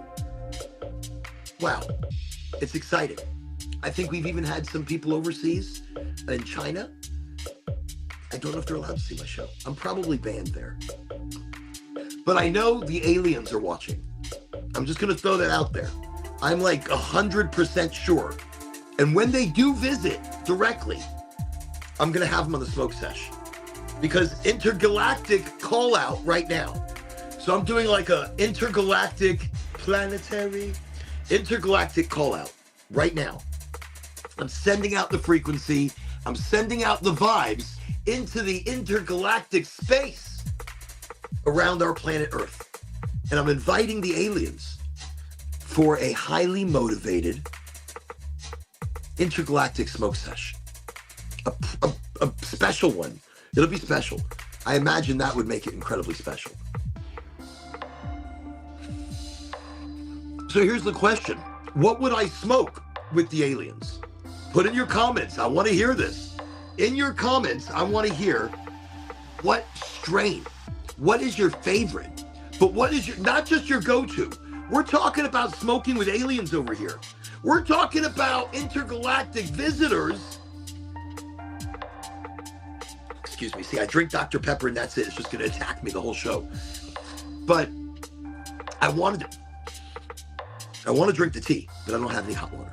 A: It's exciting. I think we've even had some people overseas in China. I don't know if they're allowed to see my show. I'm probably banned there. But I know the aliens are watching. I'm just going to throw that out there. I'm like 100% sure. And when they do visit directly, I'm going to have them on the Smoke Sesh. Because Intergalactic call out right now. So I'm doing like a intergalactic call out right now. I'm sending out the frequency. I'm sending out the vibes into the intergalactic space around our planet Earth. And I'm inviting the aliens for a highly motivated intergalactic smoke sesh. A special one. It'll be special. I imagine that would make it incredibly special. So here's the question. What would I smoke with the aliens? Put in your comments. I want to hear this. In your comments, I want to hear what strain. What is your favorite? But what is your, not just your go-to. We're talking about smoking with aliens over here. We're talking about intergalactic visitors. Excuse me. See, I drink Dr. Pepper and that's it. It's just going to attack me the whole show. But I want to drink the tea, but I don't have any hot water.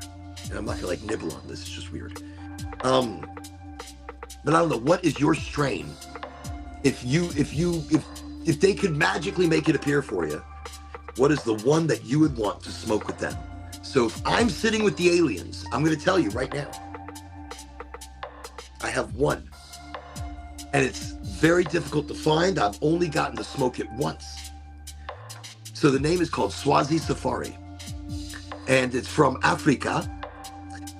A: And I'm not gonna like nibble on this. It's just weird. But I don't know, what is your strain? If they could magically make it appear for you, what is the one that you would want to smoke with them? So if I'm sitting with the aliens, I'm gonna tell you right now, I have one. And it's very difficult to find. I've only gotten to smoke it once. So the name is called Swazi Safari. And it's from Africa.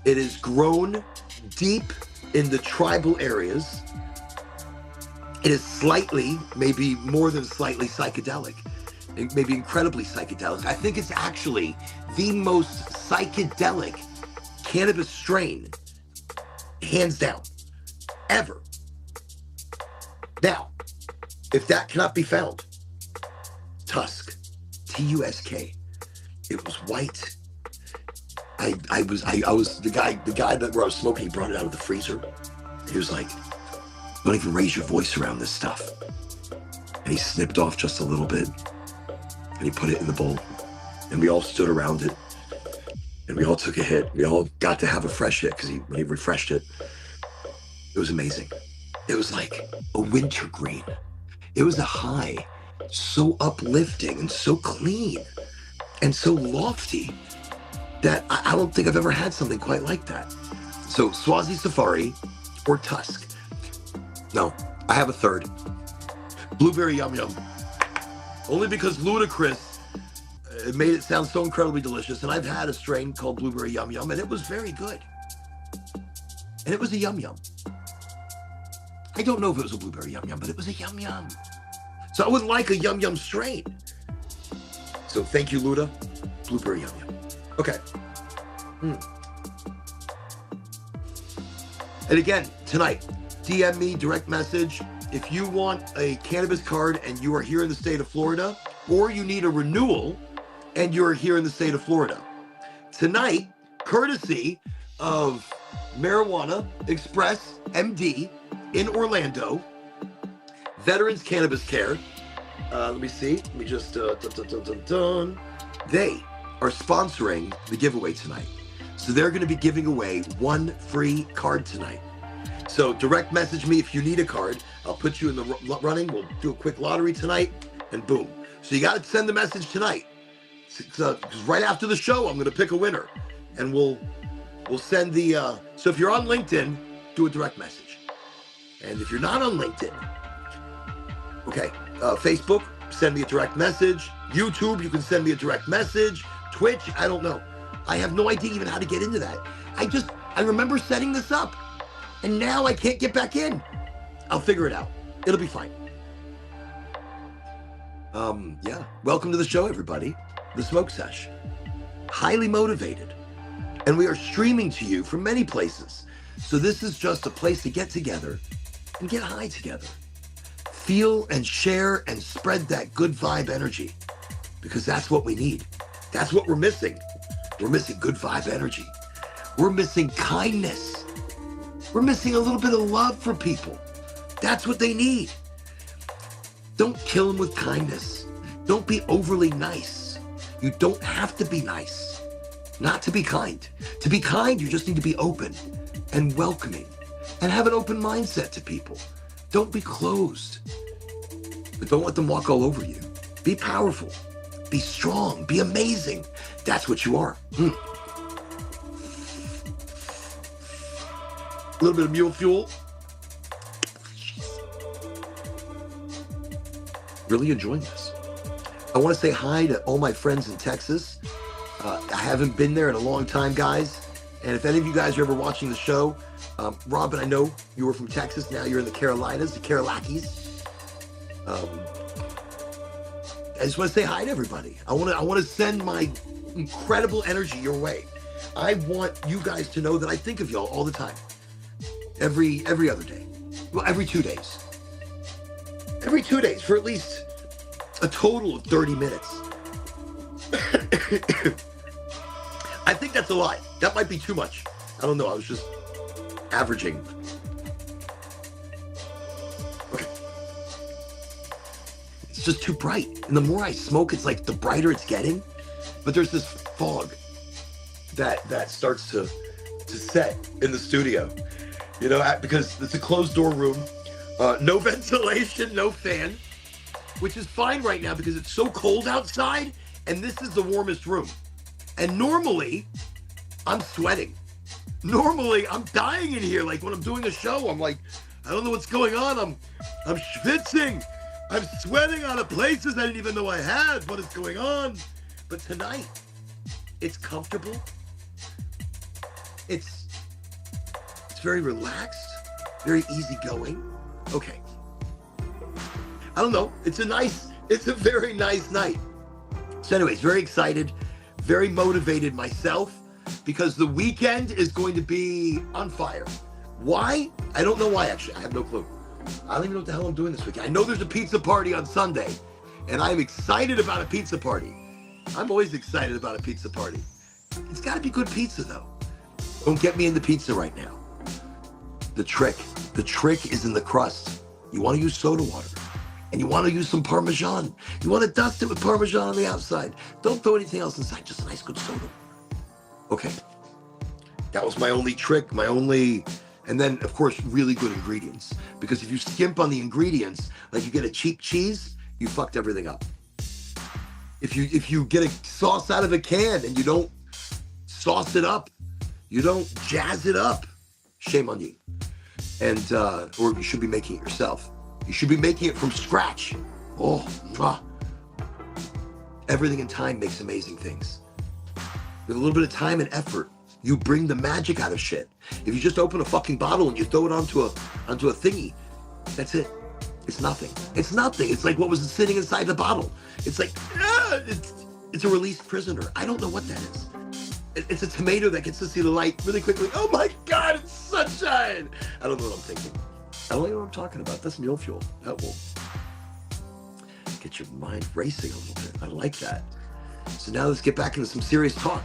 A: It is grown deep in the tribal areas. It is slightly, maybe more than slightly psychedelic. Maybe incredibly psychedelic. I think it's actually the most psychedelic cannabis strain, hands down, ever. Now, if that cannot be found, Tusk, Tusk. It was white. I was the guy that where I was smoking, he brought it out of the freezer. He was like, don't even raise your voice around this stuff. And he snipped off just a little bit and he put it in the bowl and we all stood around it and we all took a hit. We all got to have a fresh hit because he refreshed it. It was amazing. It was like a wintergreen. It was a high, so uplifting and so clean and so lofty that I don't think I've ever had something quite like that. So Swazi Safari or Tusk. No, I have a third. Blueberry Yum Yum. Only because Ludacris made it sound so incredibly delicious. And I've had a strain called Blueberry Yum Yum, and it was very good. And it was a Yum Yum. I don't know if it was a Blueberry Yum Yum, but it was a Yum Yum. So I would like a Yum Yum strain. So thank you, Luda. Blueberry Yum Yum. Okay. And again, tonight, DM me, direct message. If you want a cannabis card and you are here in the state of Florida, or you need a renewal and you're here in the state of Florida. Tonight, courtesy of Marijuana Express MD in Orlando, Veterans Cannabis Care. Let me see. Let me just, They are sponsoring the giveaway tonight. So they're going to be giving away one free card tonight. So direct message me if you need a card. I'll put you in the running. We'll do a quick lottery tonight, and boom. So you got to send the message tonight. Because right after the show, I'm going to pick a winner, and we'll send the. So if you're on LinkedIn, do a direct message, and if you're not on LinkedIn, okay, Facebook, send me a direct message. YouTube, you can send me a direct message. Twitch, I don't know. I have no idea even how to get into that. I remember setting this up, and now I can't get back in. I'll figure it out. It'll be fine. Yeah. Welcome to the show, everybody. The Smoke Sesh. Highly motivated. And we are streaming to you from many places. So this is just a place to get together and get high together. Feel and share and spread that good vibe energy, because that's what we need. That's what we're missing. We're missing good vibe energy. We're missing kindness. We're missing a little bit of love for people. That's what they need. Don't kill them with kindness. Don't be overly nice. You don't have to be nice not to be kind. To be kind, you just need to be open and welcoming and have an open mindset to people. Don't be closed, but don't let them walk all over you. Be powerful, be strong, be amazing. That's what you are. A little bit of mule fuel. Really enjoying this. I want to say hi to all my friends in Texas. I haven't been there in a long time, guys. And if any of you guys are ever watching the show, Robin, I know you were from Texas. Now you're in the Carolinas, the Carolakis. I just want to say hi to everybody. I want to send my incredible energy your way. I want you guys to know that I think of y'all all the time. Every other day. Well, every 2 days. Every 2 days for at least a total of 30 minutes. I think that's a lot. That might be too much. I don't know. I was just averaging. Okay. It's just too bright. And the more I smoke, it's like the brighter it's getting. But there's this fog that starts to set in the studio. You know, because it's a closed door room. No ventilation, no fan, which is fine right now because it's so cold outside, and this is the warmest room. And normally, I'm sweating. Normally, I'm dying in here. Like when I'm doing a show, I'm like, I don't know what's going on. I'm schwitzing. I'm sweating out of places I didn't even know I had. What is going on? But tonight, it's comfortable. It's very relaxed, very easygoing. Okay. I don't know. It's a very nice night. So anyways, very excited, very motivated myself because the weekend is going to be on fire. Why? I don't know why, actually. I have no clue. I don't even know what the hell I'm doing this weekend. I know there's a pizza party on Sunday, and I'm excited about a pizza party. I'm always excited about a pizza party. It's got to be good pizza, though. Don't get me into pizza right now. The trick is in the crust. You want to use soda water, and you want to use some Parmesan. You want to dust it with Parmesan on the outside. Don't throw anything else inside, just a nice good soda. Okay, that was my only trick, and then of course, really good ingredients. Because if you skimp on the ingredients, like you get a cheap cheese, you fucked everything up. If you get a sauce out of a can and you don't sauce it up, you don't jazz it up, Shame on you. And or you should be making it yourself. You should be making it from scratch. Oh, mwah. Everything in time makes amazing things. With a little bit of time and effort, you bring the magic out of shit. If you just open a fucking bottle and you throw it onto a thingy, that's it. It's nothing. It's nothing. It's like what was sitting inside the bottle. It's like, it's a released prisoner. I don't know what that is. It's a tomato that gets to see the light really quickly. Oh my God, it's sunshine. I don't know what I'm thinking. I don't know what I'm talking about. That's mule fuel. That will get your mind racing a little bit. I like that. So now let's get back into some serious talk.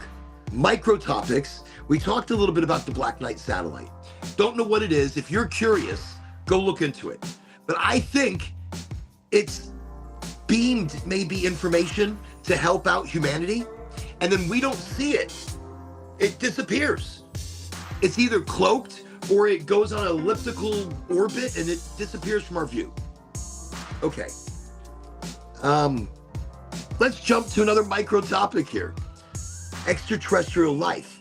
A: Micro topics. We talked a little bit about the Black Knight satellite. Don't know what it is. If you're curious, go look into it. But I think it's beamed maybe information to help out humanity. And then we don't see it. It disappears. It's either cloaked or it goes on an elliptical orbit and it disappears from our view. Okay. Let's jump to another micro topic here. Extraterrestrial life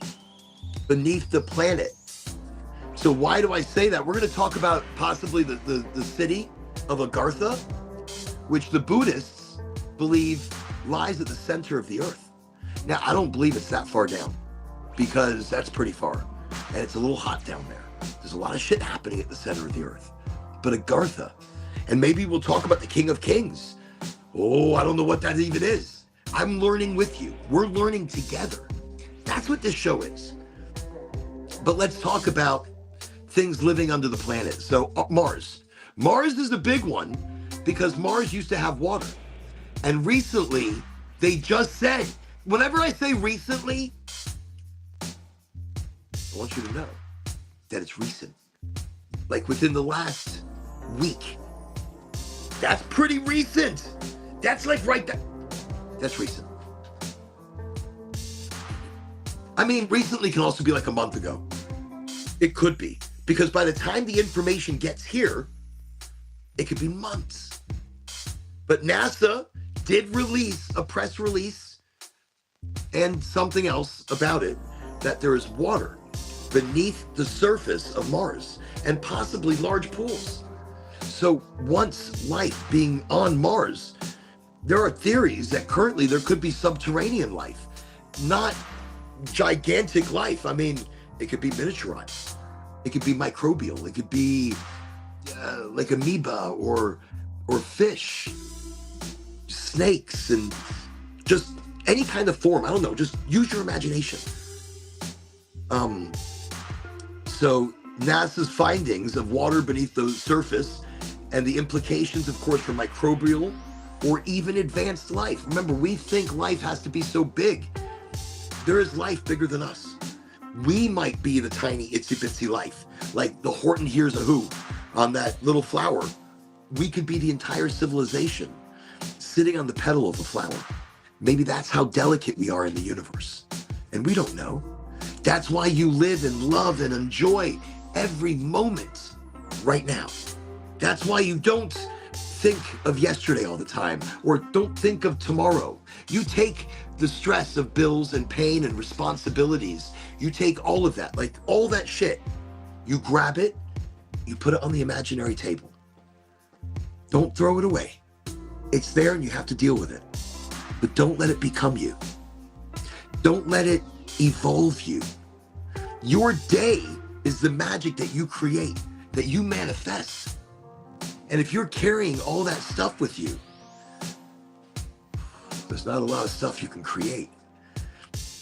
A: beneath the planet. So why do I say that? We're going to talk about possibly the city of Agartha, which the Buddhists believe lies at the center of the earth. Now, I don't believe it's that far down because that's pretty far and it's a little hot down there. There's a lot of shit happening at the center of the earth. But Agartha, and maybe we'll talk about the King of Kings. Oh, I don't know what that even is. I'm learning with you. We're learning together. That's what this show is. But let's talk about things living under the planet. So Mars. Mars is a big one because Mars used to have water. And recently, they just said, whenever I say recently, I want you to know that it's recent. Like within the last week. That's pretty recent. That's like right there. That's recent. I mean, recently can also be like a month ago. It could be. Because by the time the information gets here, it could be months. But NASA did release a press release and something else about it, that there is water beneath the surface of Mars and possibly large pools. So once life being on Mars, there are theories that currently there could be subterranean life, not gigantic life. I mean, it could be miniaturized. It could be microbial. It could be like amoeba or fish, snakes, and just any kind of form. I don't know. Just use your imagination. So NASA's findings of water beneath the surface and the implications, of course, for microbial or even advanced life. Remember, we think life has to be so big. There is life bigger than us. We might be the tiny itsy bitsy life, like the Horton Hears a Who on that little flower. We could be the entire civilization sitting on the petal of a flower. Maybe that's how delicate we are in the universe. And we don't know. That's why you live and love and enjoy every moment right now. That's why you don't think of yesterday all the time or don't think of tomorrow. You take the stress of bills and pain and responsibilities. You take all of that, like all that shit. You grab it, you put it on the imaginary table. Don't throw it away. It's there and you have to deal with it. But don't let it become you. Don't let it evolve you. Your day is the magic that you create, that you manifest. And if you're carrying all that stuff with you, there's not a lot of stuff you can create.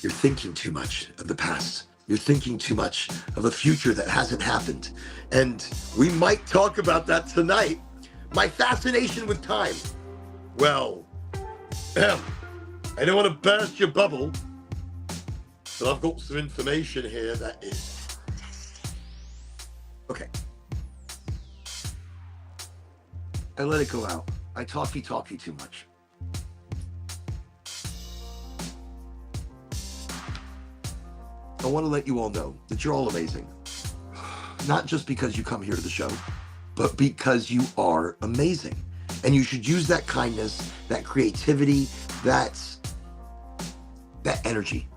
A: You're thinking too much of the past. You're thinking too much of a future that hasn't happened. And we might talk about that tonight. My fascination with time. Well, I don't want to burst your bubble, but I've got some information here that is... Okay. I let it go out. I talky too much. I want to let you all know that you're all amazing. Not just because you come here to the show, but because you are amazing. And you should use that kindness, that creativity, that energy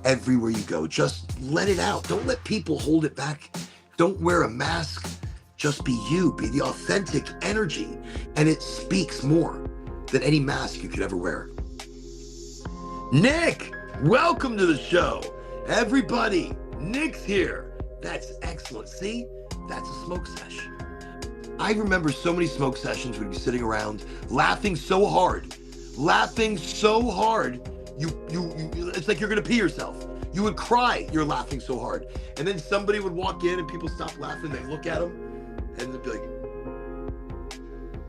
A: everywhere you go. Just let it out. Don't let people hold it back. Don't wear a mask. Just be you. Be the authentic energy. And it speaks more than any mask you could ever wear. Nick, welcome to the show. Everybody, Nick's here. That's excellent. See, that's a smoke sesh. I remember so many smoke sessions. We'd be sitting around laughing so hard, it's like you're gonna pee yourself. You would cry, you're laughing so hard. And then somebody would walk in and people stop laughing, they look at them and they'd be like,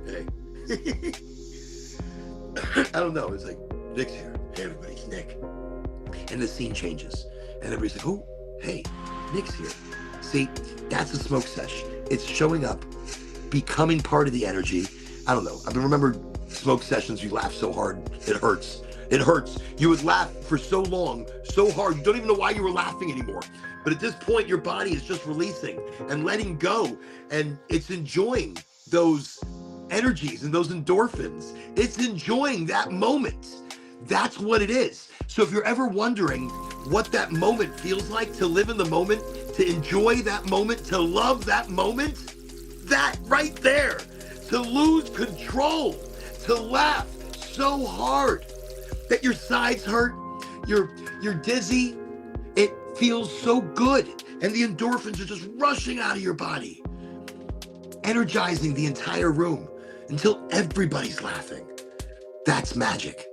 A: hey. I don't know, it's like, Nick's here. Hey everybody, it's Nick. And the scene changes. And everybody's like, oh, hey, Nick's here. See, that's a smoke sesh. It's showing up, becoming part of the energy. I don't know. I remember smoke sessions, you laugh so hard, it hurts. It hurts. You would laugh for so long, so hard, you don't even know why you were laughing anymore. But at this point, your body is just releasing and letting go, and it's enjoying those energies and those endorphins. It's enjoying that moment. That's what it is. So if you're ever wondering what that moment feels like, to live in the moment, to enjoy that moment, to love that moment, that right there, to lose control, to laugh so hard that your sides hurt, you're dizzy, it feels so good, and the endorphins are just rushing out of your body, energizing the entire room until everybody's laughing. That's magic.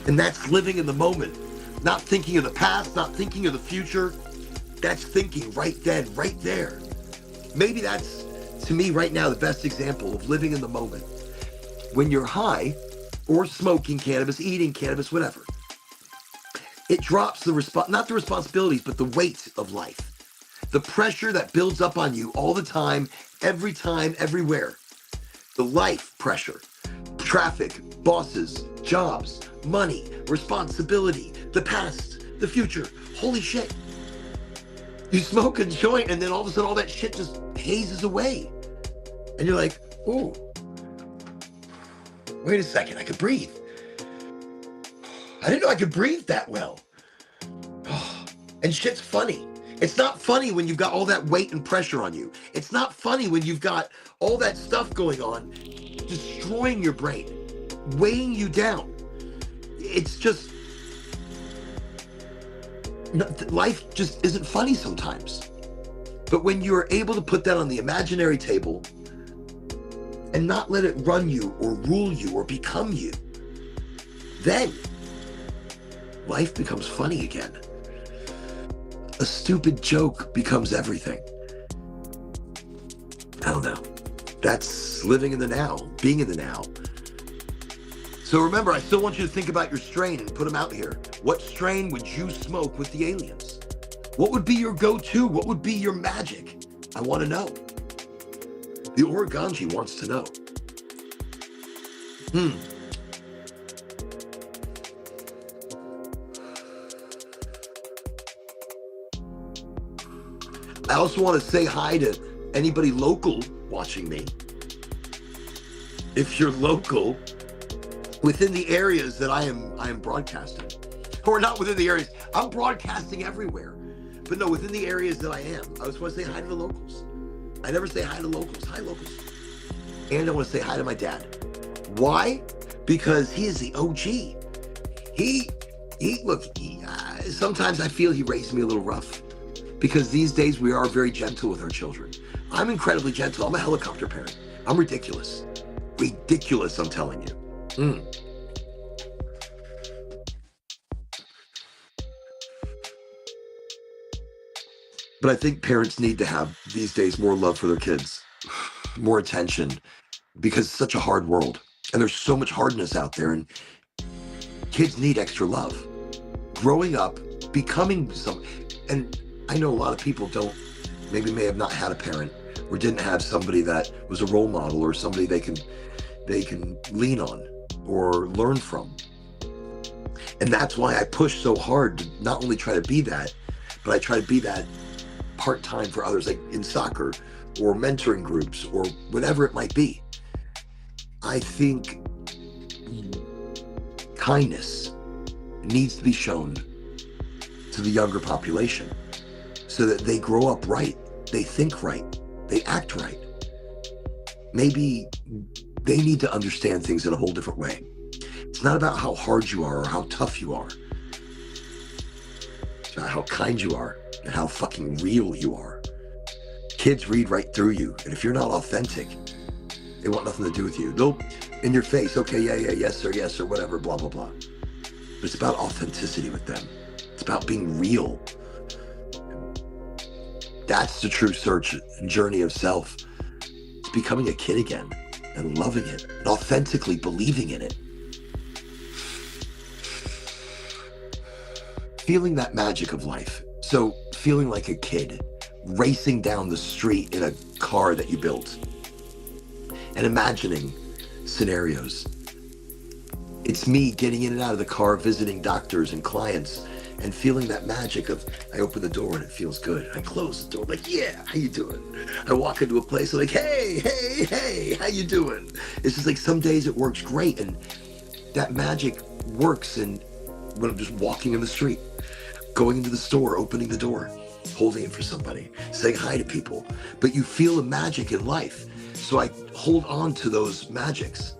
A: And that's living in the moment, not thinking of the past, not thinking of the future. That's thinking right then, right there. Maybe that's, to me right now, the best example of living in the moment. When you're high or smoking cannabis, eating cannabis, whatever, it drops not the responsibilities, but the weight of life. The pressure that builds up on you all the time, everywhere. The life pressure, traffic, bosses, jobs, money, responsibility, the past, the future. Holy shit. You smoke a joint and then all of a sudden all that shit just hazes away. And you're like, oh, wait a second, I could breathe. I didn't know I could breathe that well. And shit's funny. It's not funny when you've got all that weight and pressure on you. It's not funny when you've got all that stuff going on, destroying your brain, weighing you down. It's just, life just isn't funny sometimes. But when you're able to put that on the imaginary table and not let it run you or rule you or become you, then life becomes funny again. A stupid joke becomes everything. I don't know. That's living in the now, being in the now. So remember, I still want you to think about your strain and put them out here. What strain would you smoke with the aliens? What would be your go-to? What would be your magic? I want to know. The Oregonji wants to know. I also want to say hi to anybody local watching me. If you're local, within the areas that I am broadcasting, or not within the areas, I'm broadcasting everywhere. But no, within the areas that I am, I just want to say hi to the locals. I never say hi to locals. Hi, locals. And I want to say hi to my dad. Why? Because he is the OG. Sometimes I feel he raised me a little rough, because these days we are very gentle with our children. I'm incredibly gentle. I'm a helicopter parent. I'm ridiculous. Ridiculous, I'm telling you. But I think parents need to have these days more love for their kids, more attention, because it's such a hard world. And there's so much hardness out there, and kids need extra love. Growing up, becoming and I know a lot of people may have not had a parent or didn't have somebody that was a role model or somebody they can lean on or learn from. And that's why I push so hard to not only try to be that, but I try to be that part-time for others, like in soccer or mentoring groups or whatever it might be. I think kindness needs to be shown to the younger population so that they grow up right, they think right, they act right. Maybe they need to understand things in a whole different way. It's not about how hard you are or how tough you are. It's about how kind you are and how fucking real you are. Kids read right through you, and if you're not authentic, they want nothing to do with you. They'll, in your face, okay, yeah, yes, sir, whatever, blah, blah, blah. But it's about authenticity with them. It's about being real. That's the true search and journey of self. It's becoming a kid again and loving it and authentically believing in it. Feeling that magic of life. So feeling like a kid, racing down the street in a car that you built and imagining scenarios. It's me getting in and out of the car, visiting doctors and clients and feeling that magic of, I open the door and it feels good. I close the door, like, yeah, how you doing? I walk into a place, I'm like, hey, how you doing? It's just like some days it works great, and that magic works. And when I'm just walking in the street, going into the store, opening the door, holding it for somebody, saying hi to people, but you feel the magic in life. So I hold on to those magics.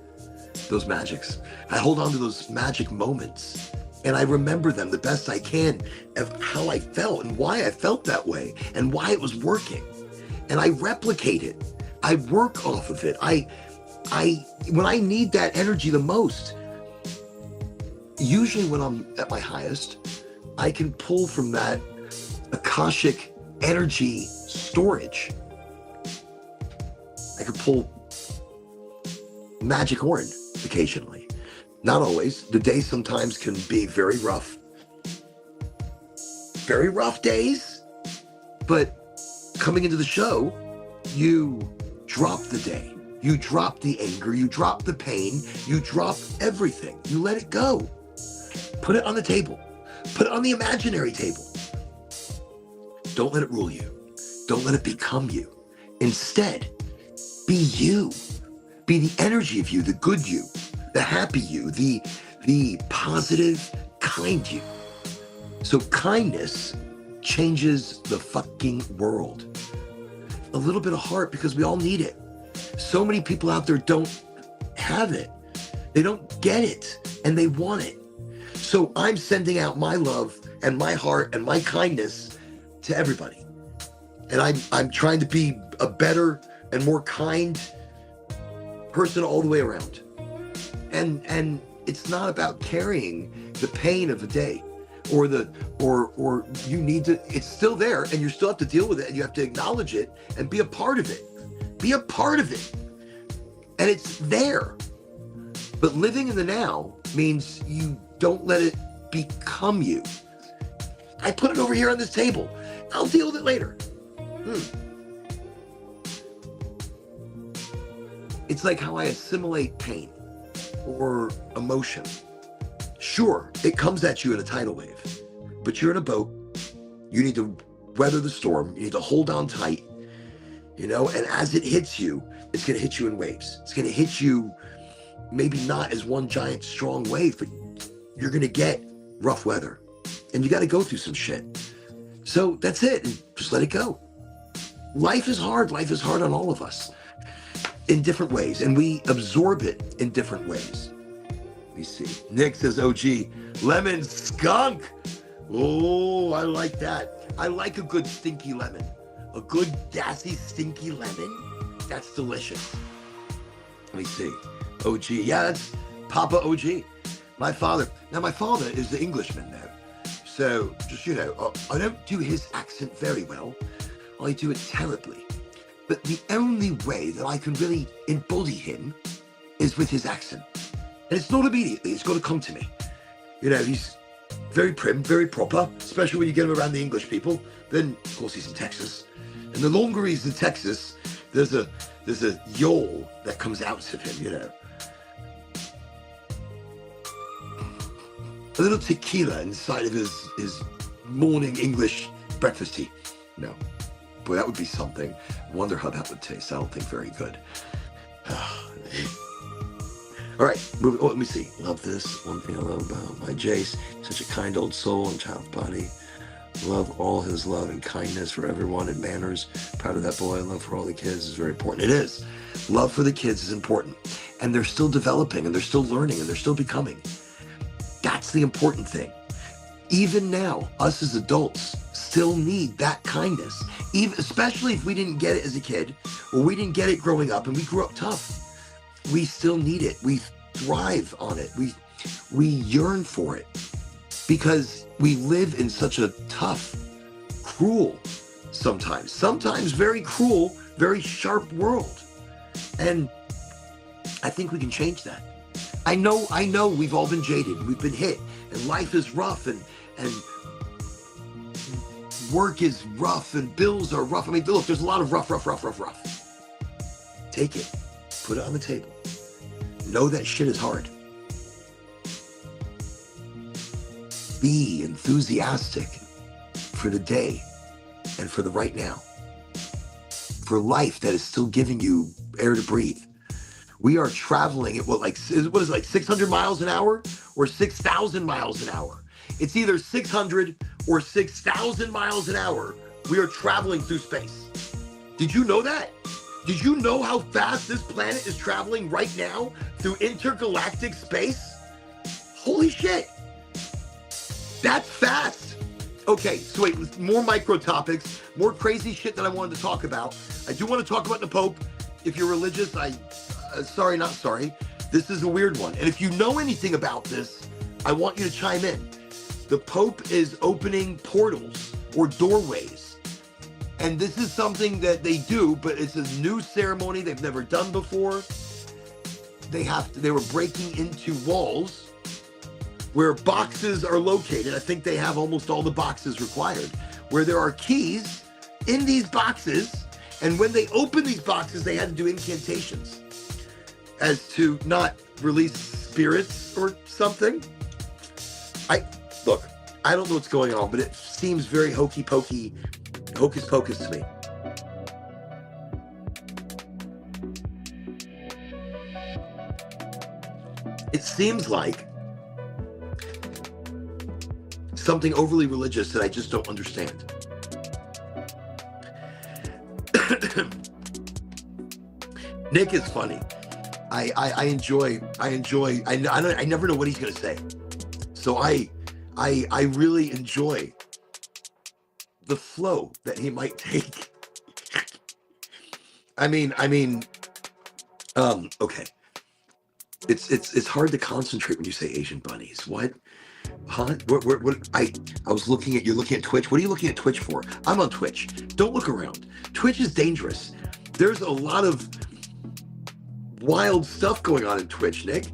A: I hold on to those magic moments. And I remember them the best I can of how I felt and why I felt that way and why it was working. And I replicate it. I work off of it. When I need that energy the most, usually when I'm at my highest, I can pull from that Akashic energy storage. I can pull magic horn occasionally. Not always. The day sometimes can be very rough. Very rough days. But coming into the show, you drop the day. You drop the anger. You drop the pain. You drop everything. You let it go. Put it on the table. Put it on the imaginary table. Don't let it rule you. Don't let it become you. Instead, be you. Be the energy of you, the good you. The happy you, the positive, kind you. So kindness changes the fucking world. A little bit of heart, because we all need it. So many people out there don't have it. They don't get it, and they want it. So I'm sending out my love and my heart and my kindness to everybody. And I'm trying to be a better and more kind person all the way around. And it's not about carrying the pain of the day or you need to, it's still there and you still have to deal with it, and you have to acknowledge it and be a part of it. Be a part of it. And it's there. But living in the now means you don't let it become you. I put it over here on this table. I'll deal with it later. It's like how I assimilate pain or emotion. Sure, it comes at you in a tidal wave, but you're in a boat. You need to weather the storm. You need to hold on tight, and as it hits you, it's going to hit you in waves. It's going to hit you maybe not as one giant strong wave, but you're going to get rough weather, and you got to go through some shit. So that's it. And just let it go. Life is hard. Life is hard on all of us in different ways, and we absorb it in different ways. Let me see. Nick says, OG, lemon skunk. Oh, I like that. I like a good stinky lemon. A good gassy, stinky lemon. That's delicious. Let me see. OG. Yeah, that's Papa OG. My father is the Englishman now. So just, I don't do his accent very well. I do it terribly. But the only way that I can really embody him is with his accent. And it's not immediately, it's got to come to me. He's very prim, very proper, especially when you get him around the English people. Then, of course, he's in Texas. And the longer he's in Texas, there's a yawl that comes out of him, A little tequila inside of his morning English breakfast tea. No. Boy, that would be something. I wonder how that would taste. I don't think very good. All right, moving. Oh, let me see. Love this. One thing I love about my Jace. Such a kind old soul and child's body. Love all his love and kindness for everyone and manners. Proud of that boy. Love for all the kids is very important. It is. Love for the kids is important. And they're still developing and they're still learning and they're still becoming. That's the important thing. Even now, us as adults still need that kindness, even especially if we didn't get it as a kid or we didn't get it growing up and we grew up tough. We still need it. We thrive on it. We yearn for it because we live in such a tough, cruel, sometimes very cruel, very sharp world. And I think we can change that. I know we've all been jaded. We've been hit and life is rough and work is rough and bills are rough. I mean, look, there's a lot of rough. Take it, put it on the table. Know that shit is hard. Be enthusiastic for the day and for the right now. For life that is still giving you air to breathe. We are traveling at what is it like 600 miles an hour or 6,000 miles an hour? It's either 600 or 6,000 miles an hour. We are traveling through space. Did you know that? Did you know how fast this planet is traveling right now through intergalactic space? Holy shit. That's fast. Okay, so wait, more micro topics, more crazy shit that I wanted to talk about. I do want to talk about the Pope. If you're religious, sorry, not sorry. This is a weird one. And if you know anything about this, I want you to chime in. The Pope is opening portals or doorways. And this is something that they do, but it's a new ceremony they've never done before. They were breaking into walls where boxes are located. I think they have almost all the boxes required, where there are keys in these boxes. And when they open these boxes, they had to do incantations as to not release spirits or something. Look, I don't know what's going on, but it seems very hokey pokey, hocus pocus to me. It seems like something overly religious that I just don't understand. Nick is funny. I never know what he's gonna say. So I really enjoy the flow that he might take. I mean, okay. It's hard to concentrate when you say Asian bunnies. What? Huh? What? I was looking at, you're looking at Twitch. What are you looking at Twitch for? I'm on Twitch. Don't look around. Twitch is dangerous. There's a lot of wild stuff going on in Twitch, Nick.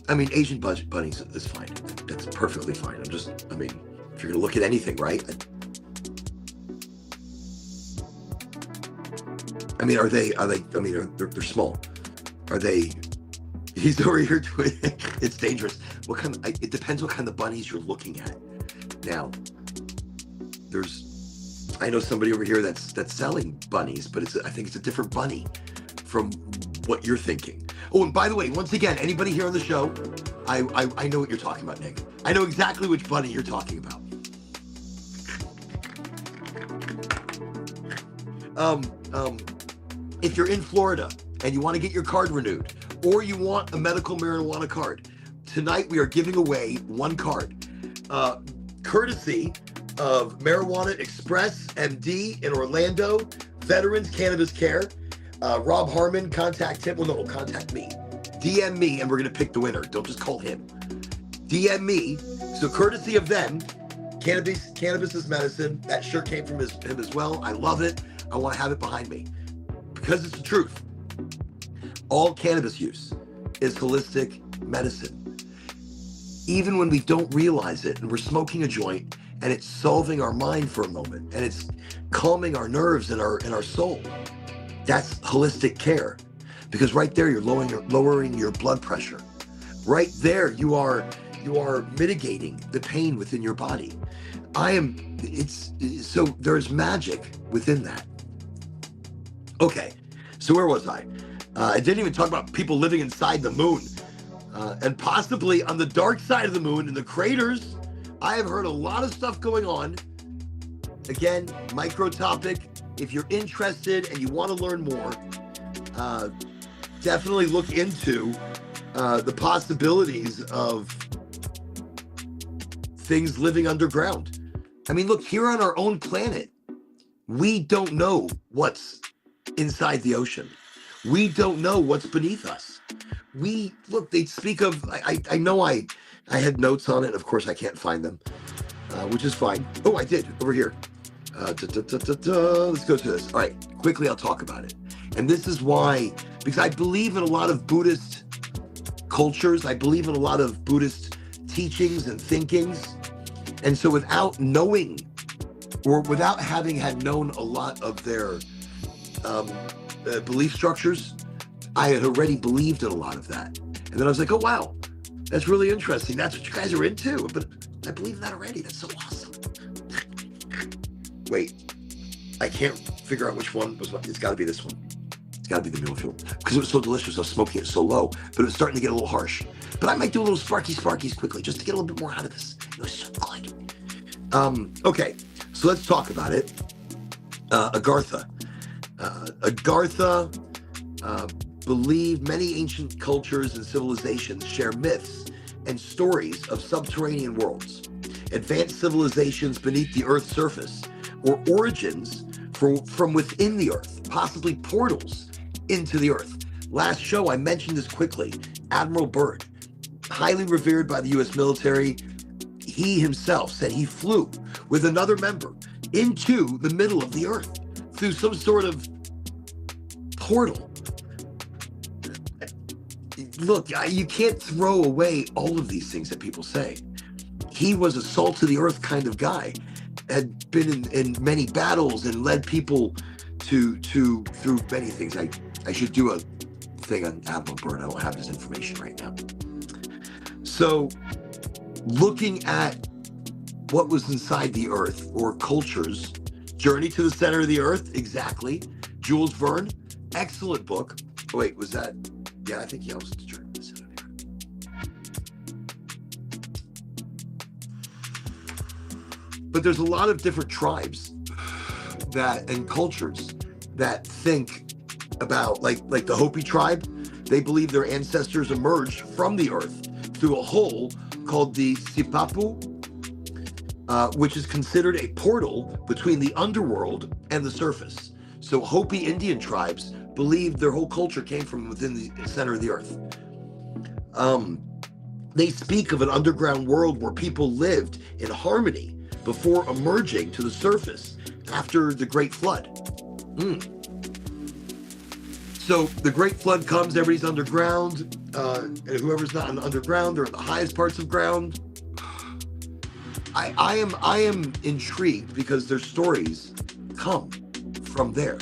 A: I mean, Asian bunnies is fine. That's perfectly fine. If you're gonna look at anything, right? I mean, they're small. Are they? He's over here doing it. It's dangerous. It depends what kind of bunnies you're looking at. Now, I know somebody over here that's selling bunnies, but I think it's a different bunny from what you're thinking. Oh, and by the way, once again, anybody here on the show, I know what you're talking about, Nick. I know exactly which bunny you're talking about. If you're in Florida and you want to get your card renewed, or you want a medical marijuana card, tonight we are giving away one card, courtesy of Marijuana Express MD in Orlando, Veterans Cannabis Care. Rob Harmon, contact him. Well, no, contact me. DM me, and we're going to pick the winner. Don't just call him. DM me. So courtesy of them, cannabis is medicine. That shirt came from him as well. I love it. I want to have it behind me because it's the truth. All cannabis use is holistic medicine. Even when we don't realize it and we're smoking a joint and it's solving our mind for a moment and it's calming our nerves and our soul. That's holistic care, because right there you're lowering your blood pressure. Right there you are mitigating the pain within your body. So there's magic within that. Okay, so where was I? I didn't even talk about people living inside the moon and possibly on the dark side of the moon in the craters. I have heard a lot of stuff going on Again, micro topic. If you're interested and you want to learn more, definitely look into the possibilities of things living underground. I mean, look, here on our own planet, we don't know what's inside the ocean. We don't know what's beneath us. They speak of, I know I had notes on it. Of course, I can't find them, which is fine. Oh, I did, over here. Let's go to this. All right, quickly, I'll talk about it. And this is why, because I believe in a lot of Buddhist cultures. I believe in a lot of Buddhist teachings and thinkings. And so without knowing, or without having had known a lot of their belief structures, I had already believed in a lot of that. And then I was like, oh, wow, that's really interesting. That's what you guys are into. But I believe in that already. That's so awesome. Wait, I can't figure out which one was what. It's got to be this one. It's got to be the mule fuel. Because it was so delicious. I was smoking it so low. But it was starting to get a little harsh. But I might do a little sparkies quickly just to get a little bit more out of this. It was so good. Okay, so let's talk about it. Agartha. Agartha believe many ancient cultures and civilizations share myths and stories of subterranean worlds, advanced civilizations beneath the Earth's surface, or origins from within the Earth, possibly portals into the Earth. Last show, I mentioned this quickly. Admiral Byrd, highly revered by the U.S. military, he himself said he flew with another member into the middle of the Earth through some sort of portal. Look, you can't throw away all of these things that people say. He was a salt of the earth kind of guy, had been in many battles and led people through many things. I should do a thing on Admiral Byrd. I don't have his information right now. So looking at what was inside the earth, or cultures, Journey to the Center of the Earth, exactly. Jules Verne, excellent book. Oh, wait, was that? Yeah, I think, yeah, it was Journey to the Center of the Earth. But there's a lot of different tribes and cultures that think about, like the Hopi tribe. They believe their ancestors emerged from the earth through a hole called the Sipapu, which is considered a portal between the underworld and the surface. So Hopi Indian tribes believed their whole culture came from within the center of the earth. They speak of an underground world where people lived in harmony before emerging to the surface after the Great Flood. So the Great Flood comes, everybody's underground, and whoever's not in the underground, they're in the highest parts of ground. I am intrigued because their stories come from there.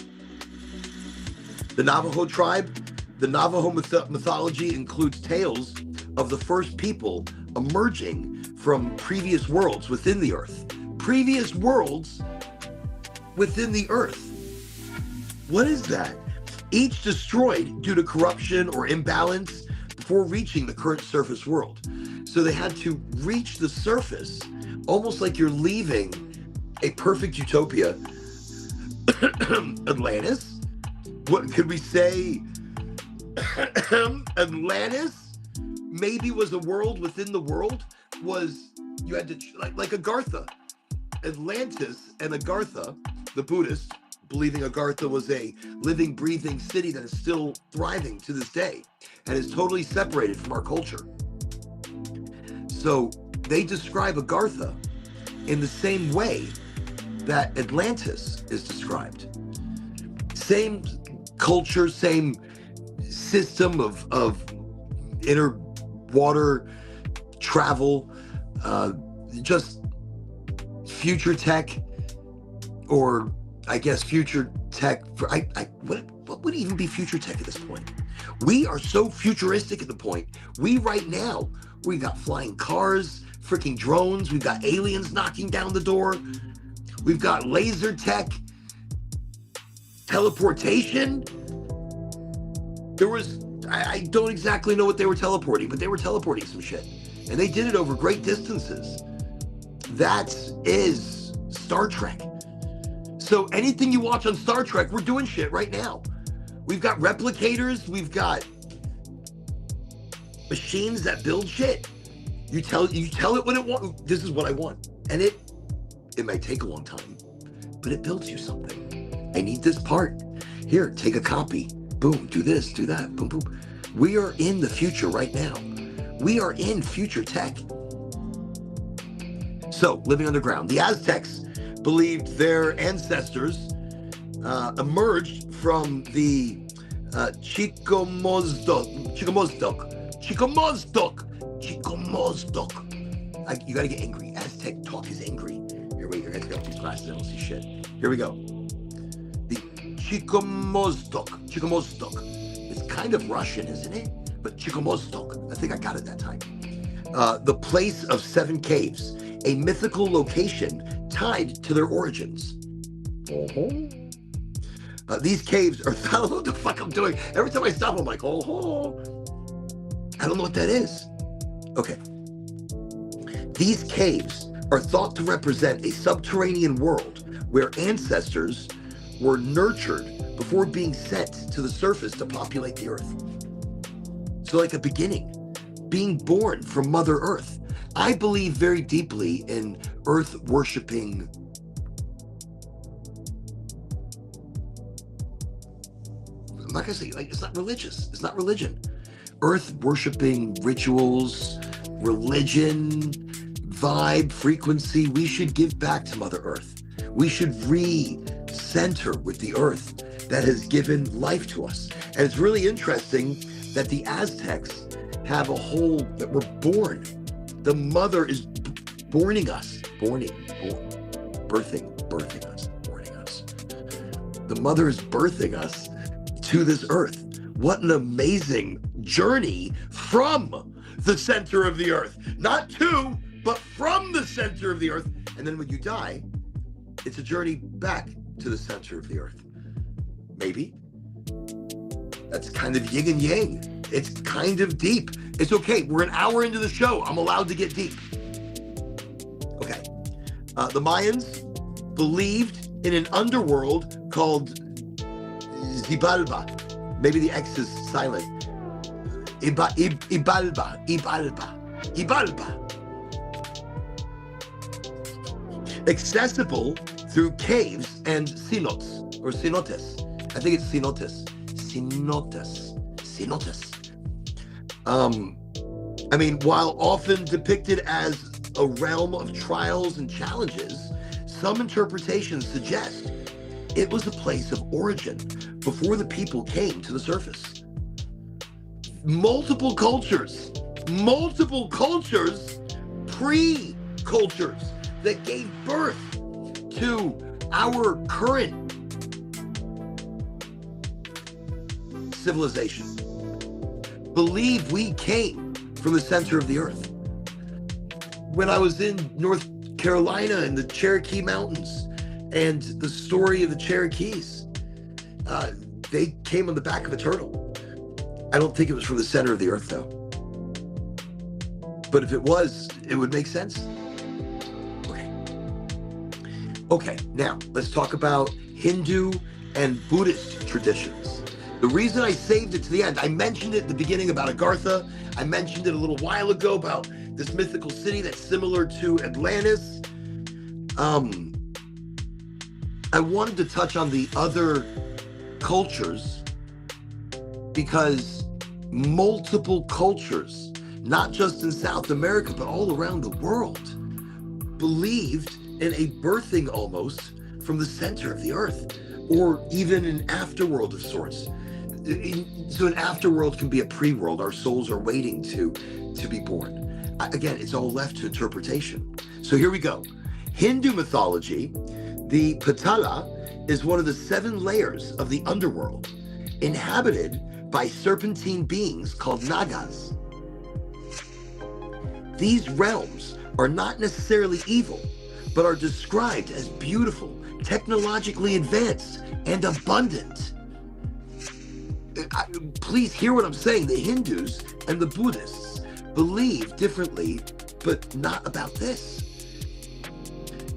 A: The Navajo tribe, the Navajo mythology includes tales of the first people emerging from previous worlds within the earth. Previous worlds within the earth. What is that? Each destroyed due to corruption or imbalance before reaching the current surface world. So they had to reach the surface, almost like you're leaving a perfect utopia. Atlantis? What could we say? Atlantis maybe was a world within the world. You had to, like Agartha. Atlantis and Agartha, the Buddhists, believing Agartha was a living, breathing city that is still thriving to this day and is totally separated from our culture. So they describe Agartha in the same way that Atlantis is described. Same culture, same system of inner water travel, just future tech, or I guess future tech for what would even be future tech at this point? We are so futuristic at the point. We got flying cars, freaking drones, we've got aliens knocking down the door, we've got laser tech, teleportation. I don't exactly know what they were teleporting, but they were teleporting some shit. And they did it over great distances. That is Star Trek. So anything you watch on Star Trek, we're doing shit right now. We've got replicators, we've got machines that build shit. You tell it what it wants. This is what I want. And it may take a long time, but it builds you something. I need this part. Here, take a copy. Boom, do this, do that, boom, boom. We are in the future right now. We are in future tech. So, living underground. The Aztecs believed their ancestors emerged from the Chicomozdoc. You gotta get angry. Aztec talk is angry. Here we go. I got these glasses. I don't see shit. Here we go. The Chicomozdoc. It's kind of Russian, isn't it? But Chicomozdoc. I think I got it that time. The place of 7 caves, a mythical location tied to their origins. These caves are, I don't know what the fuck I'm doing. Every time I stop, I'm like, I don't know what that is. Okay. These caves are thought to represent a subterranean world where ancestors were nurtured before being sent to the surface to populate the earth. So like a beginning, being born from Mother Earth. I believe very deeply in earth worshiping. I'm not gonna say, like, it's not religious. It's not religion. Earth worshiping rituals, religion, vibe, frequency. We should give back to Mother Earth. We should re-center with the earth that has given life to us. And it's really interesting that the Aztecs have a whole, that we're born. The mother is birthing us. The mother is birthing us to this earth. What an amazing journey from the center of the earth. Not to, but from the center of the earth. And then when you die, it's a journey back to the center of the earth. Maybe. That's kind of yin and yang. It's kind of deep. It's okay. We're an hour into the show. I'm allowed to get deep. Okay. The Mayans believed in an underworld called Xibalba. Maybe the X is silent. Ibalba. Accessible through caves and cenotes or cenotes. I think it's cenotes. Cenotes. I mean, while often depicted as a realm of trials and challenges, some interpretations suggest it was a place of origin before the people came to the surface. Multiple cultures, pre-cultures that gave birth to our current civilization believe we came from the center of the earth. When I was in North Carolina in the Cherokee Mountains and the story of the Cherokees, they came on the back of a turtle. I don't think it was from the center of the earth though. But if it was, it would make sense. Okay, now let's talk about Hindu and Buddhist traditions. The reason I saved it to the end, I mentioned it at the beginning about Agartha. I mentioned it a little while ago about this mythical city that's similar to Atlantis. I wanted to touch on the other cultures because multiple cultures, not just in South America, but all around the world, believed in a birthing almost from the center of the earth, or even an afterworld of sorts. So an afterworld can be a pre-world. Our souls are waiting to be born. Again, it's all left to interpretation. So here we go. Hindu mythology, the Patala is one of the 7 layers of the underworld, inhabited by serpentine beings called Nagas. These realms are not necessarily evil, but are described as beautiful, technologically advanced, and abundant. Please hear what I'm saying. The Hindus and the Buddhists believe differently, but not about this.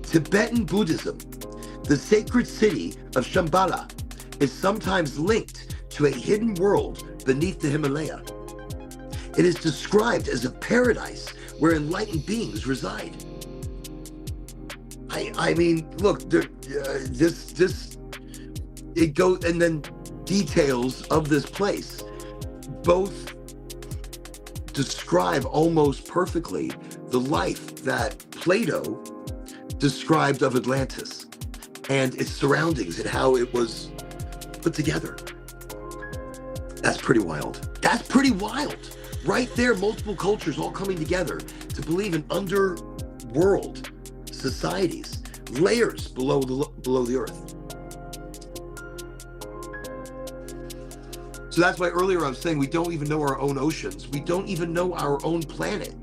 A: Tibetan Buddhism The sacred city of Shambhala is sometimes linked to a hidden world beneath the Himalaya. It is described as a paradise where enlightened beings reside. I mean, look, it goes, and then details of this place both describe almost perfectly the life that Plato described of Atlantis and its surroundings and how it was put together. That's pretty wild. That's pretty wild. Right there, multiple cultures all coming together to believe in underworld societies, layers below the earth. So that's why earlier I was saying we don't even know our own oceans. We don't even know our own planet.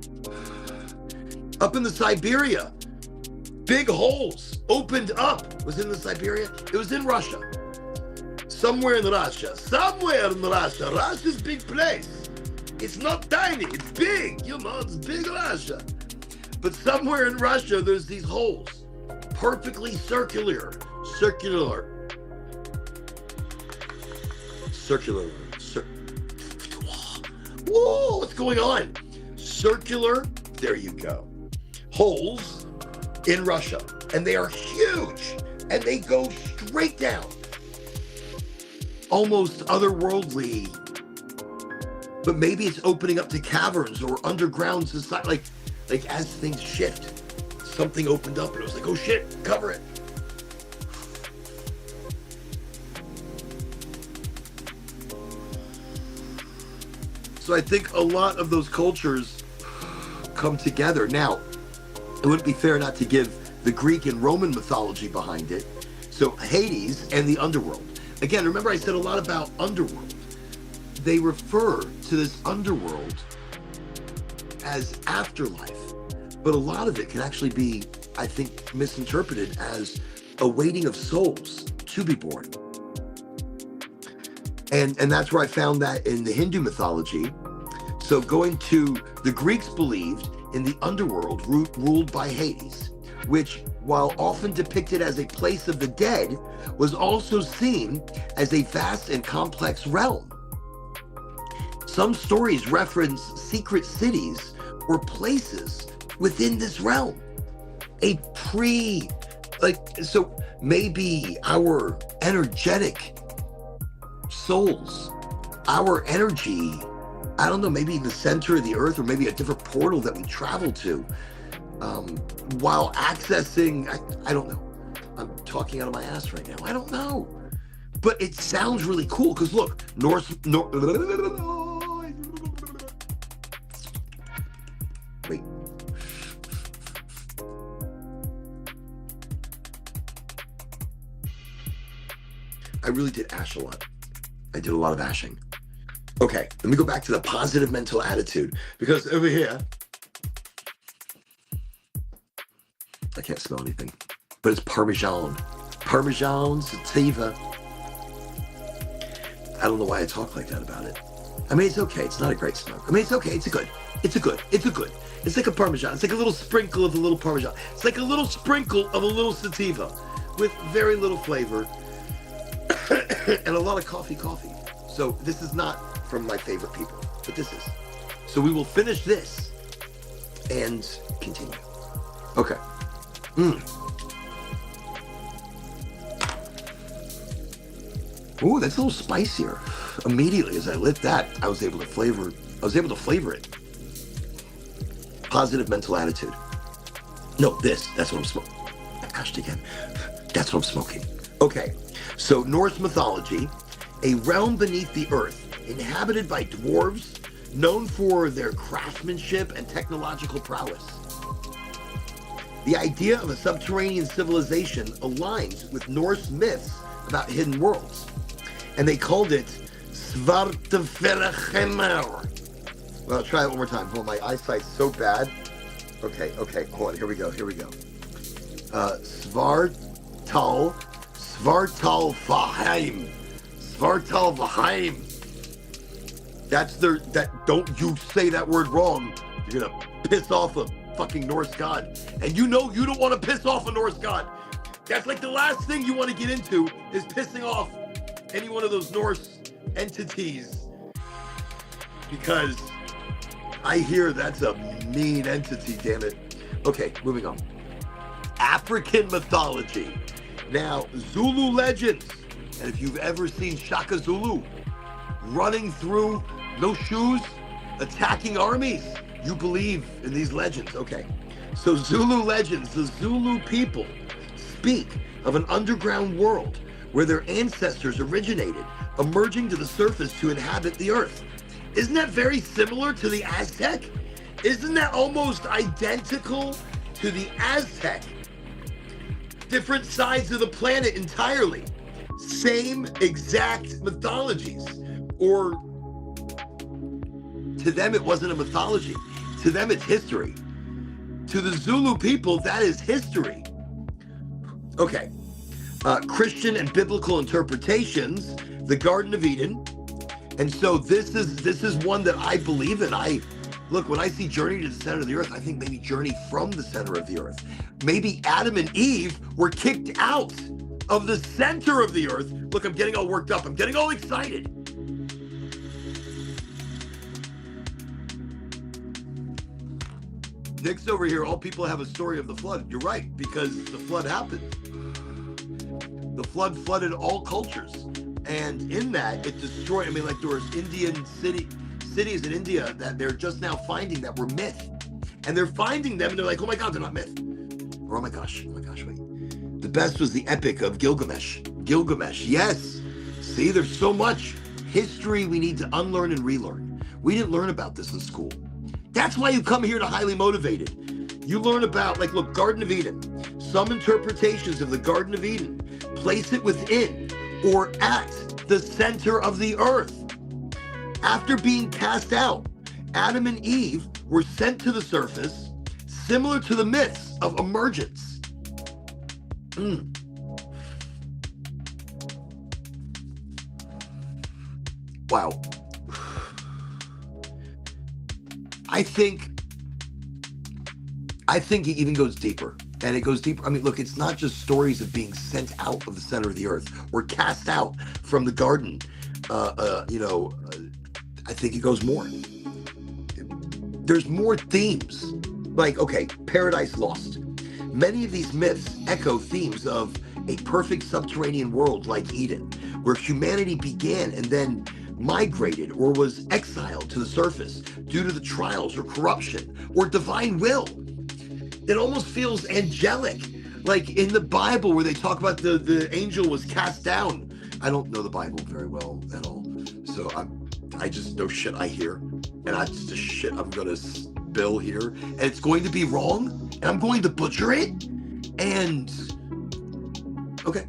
A: Up in the Siberia, big holes opened up. Was it in the Siberia? It was in Russia. Somewhere in Russia. Russia's big place. It's not tiny, it's big. It's big Russia. But somewhere in Russia, there's these holes. Perfectly circular. Whoa, what's going on? Circular, there you go. Holes in Russia. And they are huge. And they go straight down. Almost otherworldly. But maybe it's opening up to caverns or underground society. Like as things shift, something opened up and it was like, oh shit, cover it. So I think a lot of those cultures come together. Now, it wouldn't be fair not to give the Greek and Roman mythology behind it. So Hades and the underworld. Again, remember I said a lot about underworld. They refer to this underworld as afterlife, but a lot of it can actually be, I think, misinterpreted as a waiting of souls to be born. And that's where I found that in the Hindu mythology. So going to the Greeks believed in the underworld ruled by Hades, which, while often depicted as a place of the dead, was also seen as a vast and complex realm. Some stories reference secret cities or places within this realm. So maybe our energetic souls, our energy, I don't know, maybe in the center of the earth or maybe a different portal that we travel to while accessing, I don't know. I'm talking out of my ass right now. I don't know. But it sounds really cool because look, wait. I really did ash a lot. I did a lot of ashing. Okay, let me go back to the positive mental attitude because over here, I can't smell anything, but it's Parmesan sativa. I don't know why I talk like that about it. I mean, it's okay. It's not a great smoke. I mean, it's okay. It's a good. It's like a Parmesan. It's like a little sprinkle of a little Parmesan. It's like a little sprinkle of a little sativa with very little flavor and a lot of coffee. So this is not from my favorite people, but this is. So we will finish this and continue. Okay. Ooh, that's a little spicier. Immediately as I lit that, I was able to flavor it. Positive mental attitude. No, that's what I'm smoking. I ashed again. That's what I'm smoking. Okay, so Norse mythology, a realm beneath the earth, inhabited by dwarves, known for their craftsmanship and technological prowess. The idea of a subterranean civilization aligns with Norse myths about hidden worlds, and they called it Svartafellaheimer. Well, I'll try it one more time. Oh, my eyesight's so bad. Okay, hold on, here we go. Svartalfheim. Don't you say that word wrong. You're gonna piss off a fucking Norse god. And you know you don't want to piss off a Norse god. That's like the last thing you want to get into is pissing off any one of those Norse entities, because I hear that's a mean entity, damn it. Okay, moving on. African mythology. Now, Zulu legends. And if you've ever seen Shaka Zulu running through, no shoes, attacking armies, you believe in these legends. Okay, so Zulu legends, the Zulu people speak of an underground world where their ancestors originated, emerging to the surface to inhabit the earth. Isn't that very similar to the Aztec? Isn't that almost identical to the Aztec? Different sides of the planet entirely. Same exact mythologies. Or to them, it wasn't a mythology. To them, it's history. To the Zulu people, that is history. Okay. Christian and biblical interpretations, the Garden of Eden. And so this is one that I believe in. Look, when I see Journey to the Center of the Earth, I think maybe Journey from the center of the earth. Maybe Adam and Eve were kicked out of the center of the earth. Look, I'm getting all worked up. I'm getting all excited. Nick's over here. All people have a story of the flood. You're right, because the flood happened. The flood flooded all cultures. And in that, it destroyed, I mean, like there was Indian cities in India that they're just now finding that were myth. And they're finding them and they're like, oh my God, they're not myth. Or oh my gosh, wait. The best was the epic of Gilgamesh. Gilgamesh, yes. See, there's so much history we need to unlearn and relearn. We didn't learn about this in school. That's why you come here to Highly Motivated. You learn about, like, look, Garden of Eden. Some interpretations of the Garden of Eden place it within or at the center of the earth. After being cast out, Adam and Eve were sent to the surface, similar to the myths of emergence. Wow. I think it even goes deeper. And it goes deeper. I mean, look, it's not just stories of being sent out of the center of the earth or cast out from the garden. I think it goes more. There's more themes. Like, okay, Paradise Lost. Many of these myths echo themes of a perfect subterranean world like Eden, where humanity began and then migrated or was exiled to the surface due to the trials or corruption or divine will. It almost feels angelic, like in the Bible where they talk about the angel was cast down. I don't know the Bible very well at all, so I just know shit I hear, and that's the shit I'm gonna spill here, and it's going to be wrong, and I'm going to butcher it, and okay.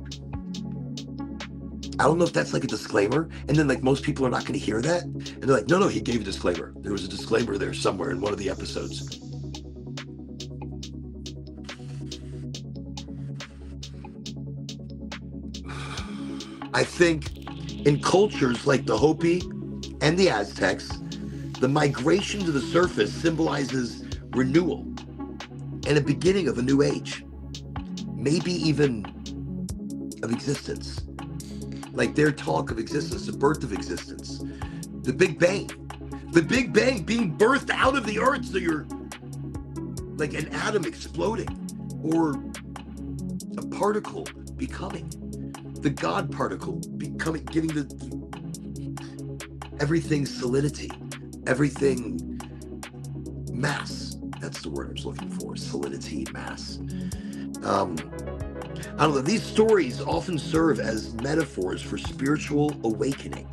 A: I don't know if that's like a disclaimer, and then like most people are not going to hear that, and they're like, no, he gave a disclaimer. There was a disclaimer there somewhere in one of the episodes. I think in cultures like the Hopi and the Aztecs, the migration to the surface symbolizes renewal and a beginning of a new age, maybe even of existence. Like their talk of existence, the birth of existence, the Big Bang being birthed out of the earth. So you're like an atom exploding or a particle becoming. The God particle becoming, giving everything solidity, everything mass. That's the word I was looking for, solidity, mass. I don't know, these stories often serve as metaphors for spiritual awakening.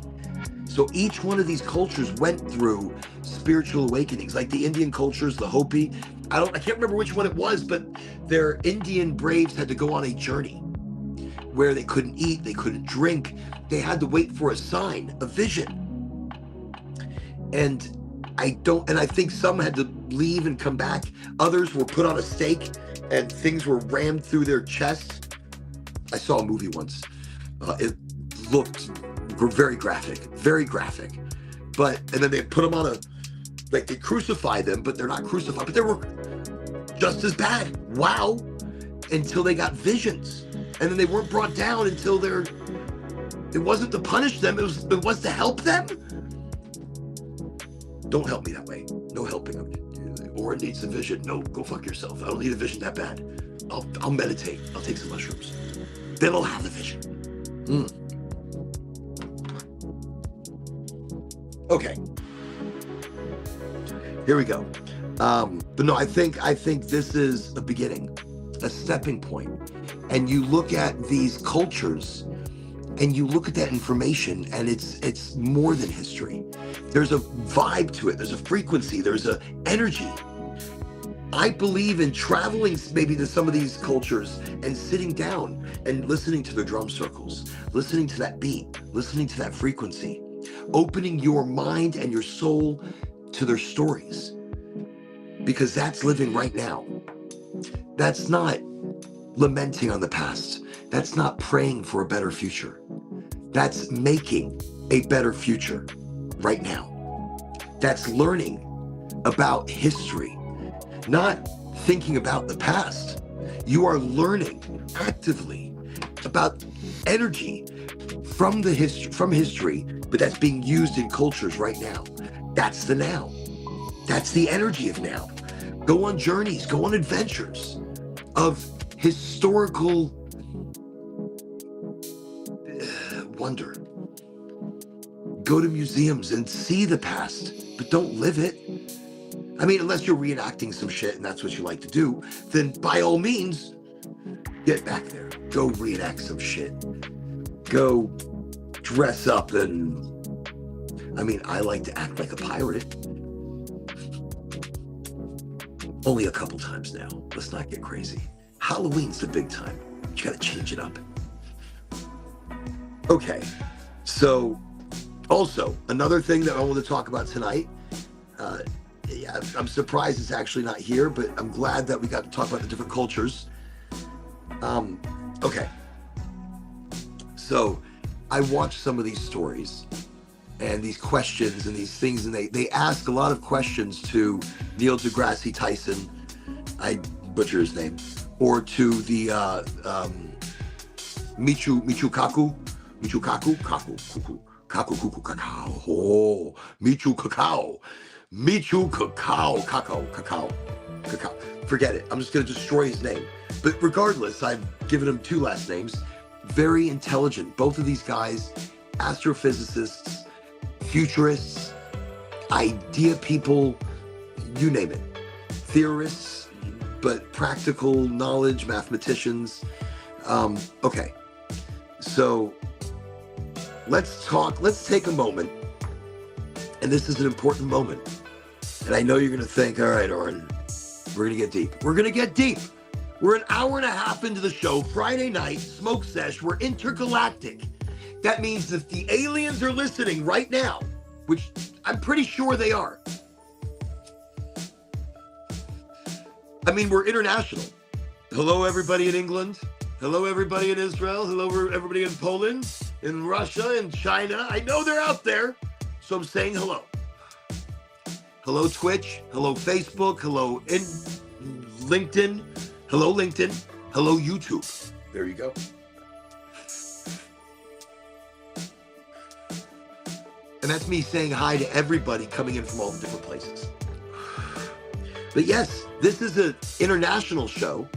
A: So each one of these cultures went through spiritual awakenings, like the Indian cultures, the Hopi. I can't remember which one it was, but their Indian braves had to go on a journey where they couldn't eat, they couldn't drink. They had to wait for a sign, a vision. And I think some had to leave and come back. Others were put on a stake and things were rammed through their chest. I saw a movie once. It looked very graphic. And then they put them on they crucified them, but they're not crucified, but they were just as bad. Wow. Until they got visions. and then they weren't brought down until it wasn't to punish them, it was to help them. Don't help me that way. No helping. Or it needs a vision. No, go fuck yourself. I don't need a vision that bad. I'll meditate. I'll take some mushrooms. Then I'll have the vision. Okay. Here we go. But no, I think this is a beginning, a stepping point. And you look at these cultures and you look at that information, and it's more than history. There's a vibe to it. There's a frequency. There's a energy. I believe in traveling maybe to some of these cultures and sitting down and listening to the drum circles, listening to that beat, listening to that frequency, opening your mind and your soul to their stories, because that's living right now. That's not lamenting on the past. That's not praying for a better future. That's making a better future right now. That's learning about history, not thinking about the past. You are learning actively about energy from history, but that's being used in cultures right now. That's the now. That's the energy of now. Go on journeys, go on adventures of historical wonder. Go to museums and see the past, but don't live it. I mean, unless you're reenacting some shit and that's what you like to do, then by all means, get back there. Go reenact some shit. Go dress up and, I mean, I like to act like a pirate. Only a couple times now. Let's not get crazy. Halloween's the big time. You gotta change it up. Okay, so also another thing that I want to talk about tonight, I'm surprised it's actually not here, but I'm glad that we got to talk about the different cultures. Okay, so I watched some of these stories and these questions and these things, and they ask a lot of questions to Neil deGrasse Tyson, I butcher his name, or to the Michio Kaku, forget it. I'm just going to destroy his name. But regardless, I've given him 2 last names. Very intelligent. Both of these guys, astrophysicists, futurists, idea people, you name it. Theorists, but practical knowledge, mathematicians. Okay. So let's take a moment. And this is an important moment. And I know you're going to think, all right, Oren, we're going to get deep. We're going to get deep. We're an hour and a half into the show, Friday night, Smoke Sesh. We're intergalactic. That means if the aliens are listening right now, which I'm pretty sure they are. I mean, we're international. Hello, everybody in England. Hello, everybody in Israel. Hello, everybody in Poland, in Russia, in China. I know they're out there, so I'm saying hello. Hello, Twitch. Hello, Facebook. Hello, LinkedIn. Hello, LinkedIn. Hello, YouTube. There you go. And that's me saying hi to everybody coming in from all the different places. But yes, this is an international show.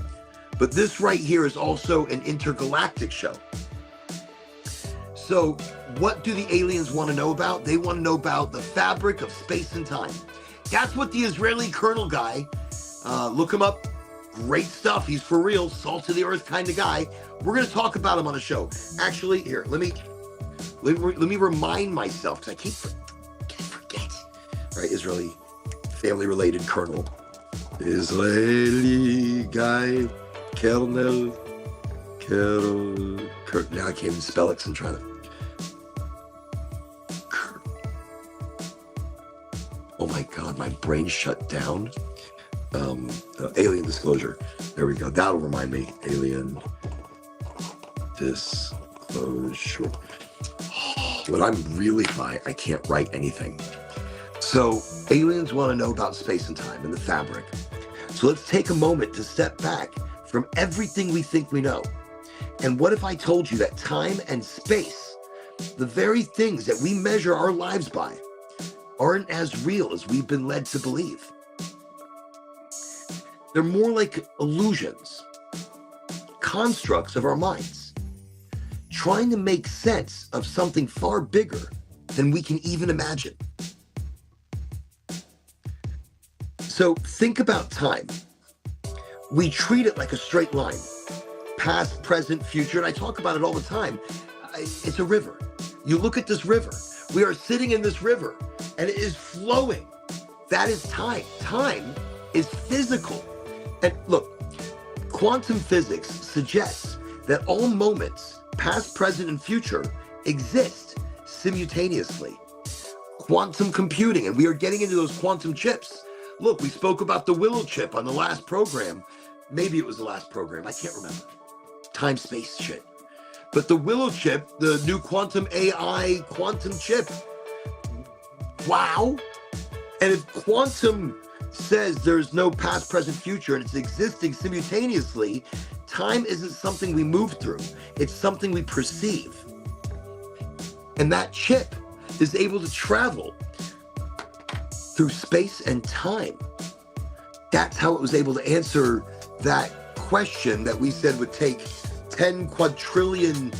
A: But this right here is also an intergalactic show. So what do the aliens want to know about? They want to know about the fabric of space and time. That's what the Israeli colonel guy, look him up, great stuff. He's for real, salt of the earth kind of guy. We're going to talk about him on a show. Actually, here, let me remind myself, because I keep forget. Right, Israeli family-related colonel. Israeli guy. Colonel. Now I can't even spell it because I'm trying to. Oh my God, my brain shut down. Alien disclosure. There we go. That'll remind me. Alien disclosure. When I'm really high, I can't write anything. So aliens want to know about space and time and the fabric. So let's take a moment to step back from everything we think we know And what if I told you that time and space, the very things that we measure our lives by, aren't as real as we've been led to believe? They're more like illusions, constructs of our minds, trying to make sense of something far bigger than we can even imagine. So think about time. We treat it like a straight line, past, present, future, and I talk about it all the time. It's a river. You look at this river. We are sitting in this river, and it is flowing. That is time. Time is physical. And look, quantum physics suggests that all moments, past, present, and future, exist simultaneously. Quantum computing, and we are getting into those quantum chips. Look, we spoke about the Willow chip on the last program. Maybe it was the last program. I can't remember. Time, space shit. But the Willow chip, the new quantum AI quantum chip, wow. And if quantum says there's no past, present, future, and it's existing simultaneously, time isn't something we move through. It's something we perceive. And that chip is able to travel through space and time. That's how it was able to answer that question that we said would take 10 quadrillion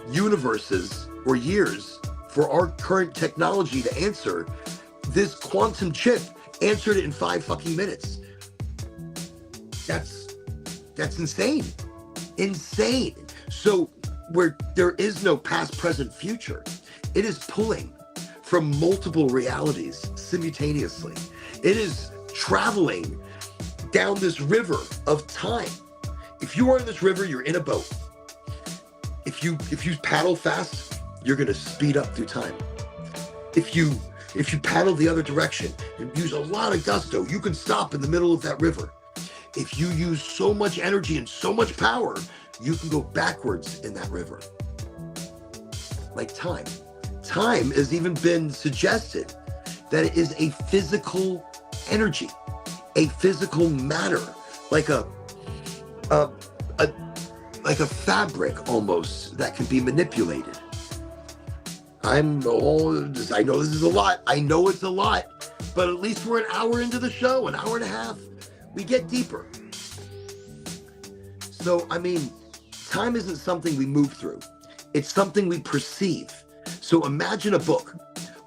A: universes or years for our current technology to answer. This quantum chip answered it in 5 fucking minutes. That's insane. Insane. So where there is no past, present, future, it is pulling from multiple realities simultaneously. It is traveling down this river of time. If you are in this river, you're in a boat. If you paddle fast, you're gonna speed up through time. If you paddle the other direction and use a lot of gusto, you can stop in the middle of that river. If you use so much energy and so much power, you can go backwards in that river. Like time. Time has even been suggested that it is a physical energy, a physical matter, like a fabric almost that can be manipulated. I know this is a lot. I know it's a lot, but at least we're an hour into the show, an hour and a half. We get deeper. So, I mean, time isn't something we move through. It's something we perceive. So imagine a book.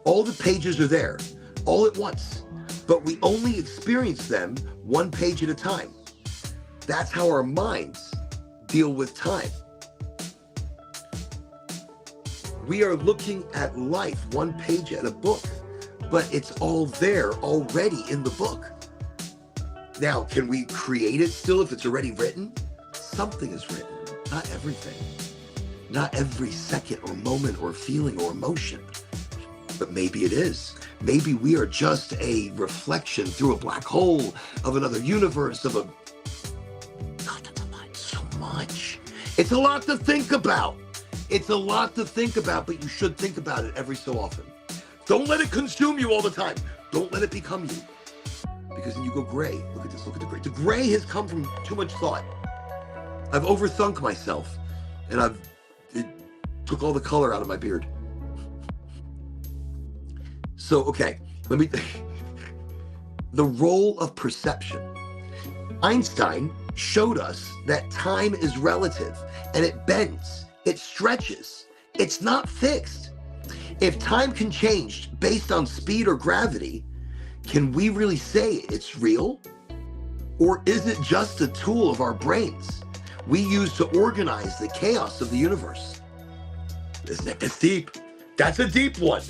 A: All the pages are there, all at once, but we only experience them one page at a time. That's how our minds deal with time. We are looking at life one page at a book, but it's all there already in the book. Now, can we create it still if it's already written? Something is written, not everything. Not every second or moment or feeling or emotion. But maybe it is. Maybe we are just a reflection through a black hole of another universe, of a... God, that's a lot, so much. It's a lot to think about. It's a lot to think about, but you should think about it every so often. Don't let it consume you all the time. Don't let it become you. Because then you go gray. Look at this, look at the gray. The gray has come from too much thought. I've overthunk myself, and it took all the color out of my beard. So, okay, the role of perception. Einstein showed us that time is relative, and it bends, it stretches, it's not fixed. If time can change based on speed or gravity, can we really say it's real? Or is it just a tool of our brains we use to organize the chaos of the universe? That's deep. That's a deep one.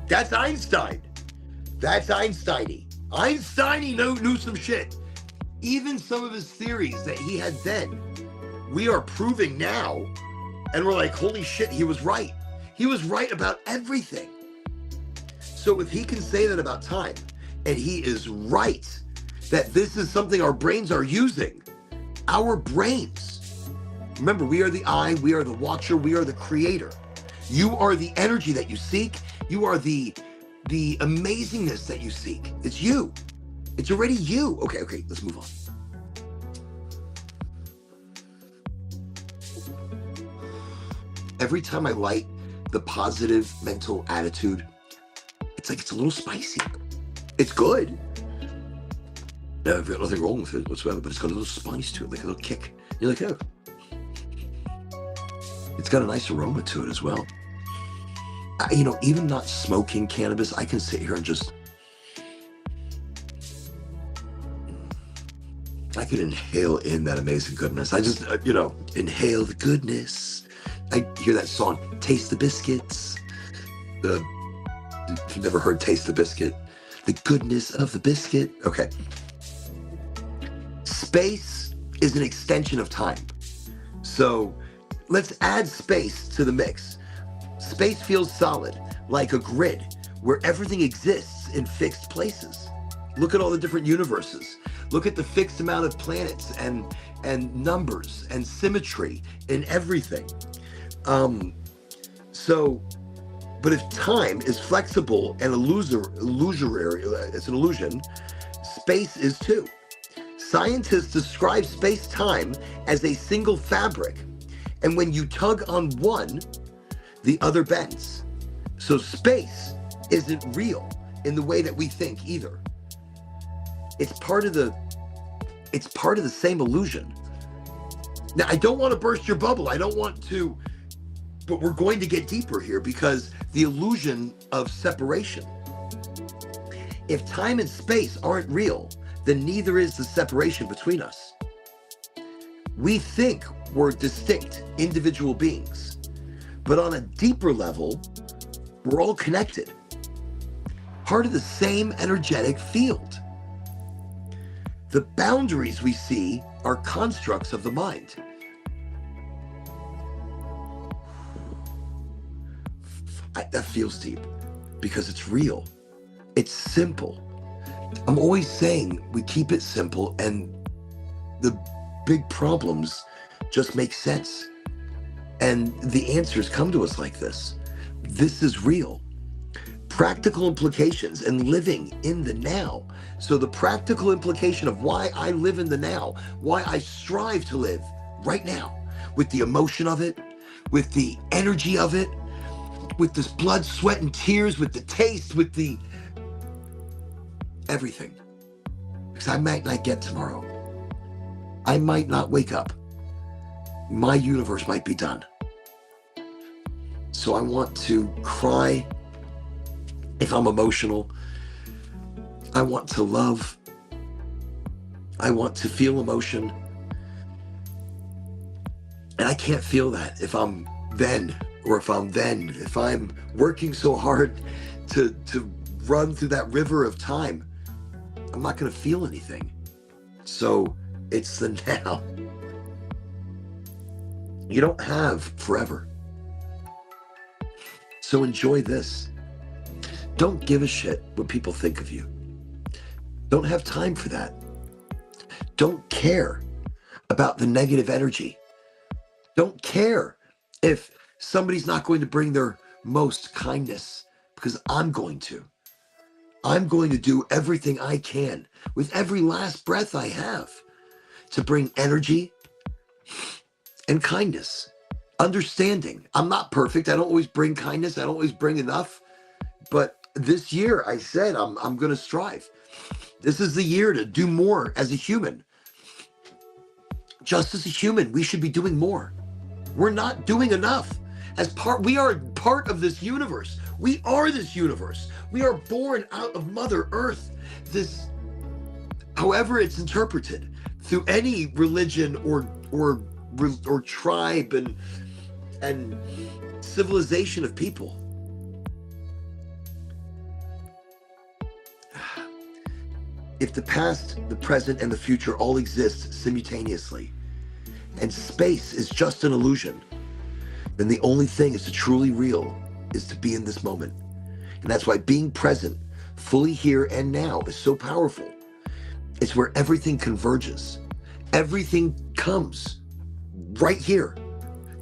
A: That's Einstein. That's Einstein-y. Einstein-y knew some shit. Even some of his theories that he had then, we are proving now, and we're like, holy shit, he was right. He was right about everything. So if he can say that about time, and he is right, that this is something our brains are using, our brains. Remember, we are the eye, we are the watcher, we are the creator. You are the energy that you seek. You are the amazingness that you seek. It's you. It's already you. Okay, let's move on. Every time I light the positive mental attitude, it's like it's a little spicy. It's good. No, I've got nothing wrong with it whatsoever, but it's got a little spice to it, like a little kick. You're like, oh. It's got a nice aroma to it as well. You know, even not smoking cannabis, I can sit here and just, I could inhale in that amazing goodness. I just, you know, inhale the goodness. I hear that song, Taste the Biscuits. If you've never heard Taste the Biscuit, the goodness of the biscuit. Okay. Space is an extension of time. So let's add space to the mix. Space feels solid, like a grid where everything exists in fixed places. Look at all the different universes. Look at the fixed amount of planets and numbers and symmetry in everything. But if time is flexible and illusory, it's an illusion, space is too. Scientists describe space-time as a single fabric, and when you tug on one, the other bends. So space isn't real in the way that we think either. It's part of the same illusion. Now, I don't want to burst your bubble. I don't want to, but we're going to get deeper here because the illusion of separation. If time and space aren't real, then neither is the separation between us. We think we're distinct individual beings, but on a deeper level, we're all connected, part of the same energetic field. The boundaries we see are constructs of the mind. That feels deep because it's real. It's simple. I'm always saying we keep it simple and the big problems just make sense. And the answers come to us like this. This is real. Practical implications and living in the now. So the practical implication of why I live in the now, why I strive to live right now, with the emotion of it, with the energy of it, with this blood, sweat, and tears, with the taste, with the everything. Because I might not get tomorrow. I might not wake up. My universe might be done. So I want to cry if I'm emotional. I want to love. I want to feel emotion. And I can't feel that if I'm then, or if I'm working so hard to run through that river of time, I'm not going to feel anything. So it's the now. You don't have forever. So enjoy this. Don't give a shit what people think of you. Don't have time for that. Don't care about the negative energy. Don't care if somebody's not going to bring their most kindness, because I'm going to. I'm going to do everything I can with every last breath I have to bring energy and kindness, understanding. I'm not perfect. I don't always bring kindness. I don't always bring enough. But this year, I said I'm going to strive. This is the year to do more as a human. Just as a human, we should be doing more. We're not doing enough. We are part of this universe. We are this universe. We are born out of Mother Earth. This, however it's interpreted, through any religion or tribe and civilization of people. If the past, the present, and the future all exist simultaneously, and space is just an illusion, then the only thing is to truly real is to be in this moment. And that's why being present, fully here and now, is so powerful. It's where everything converges. Everything comes right here.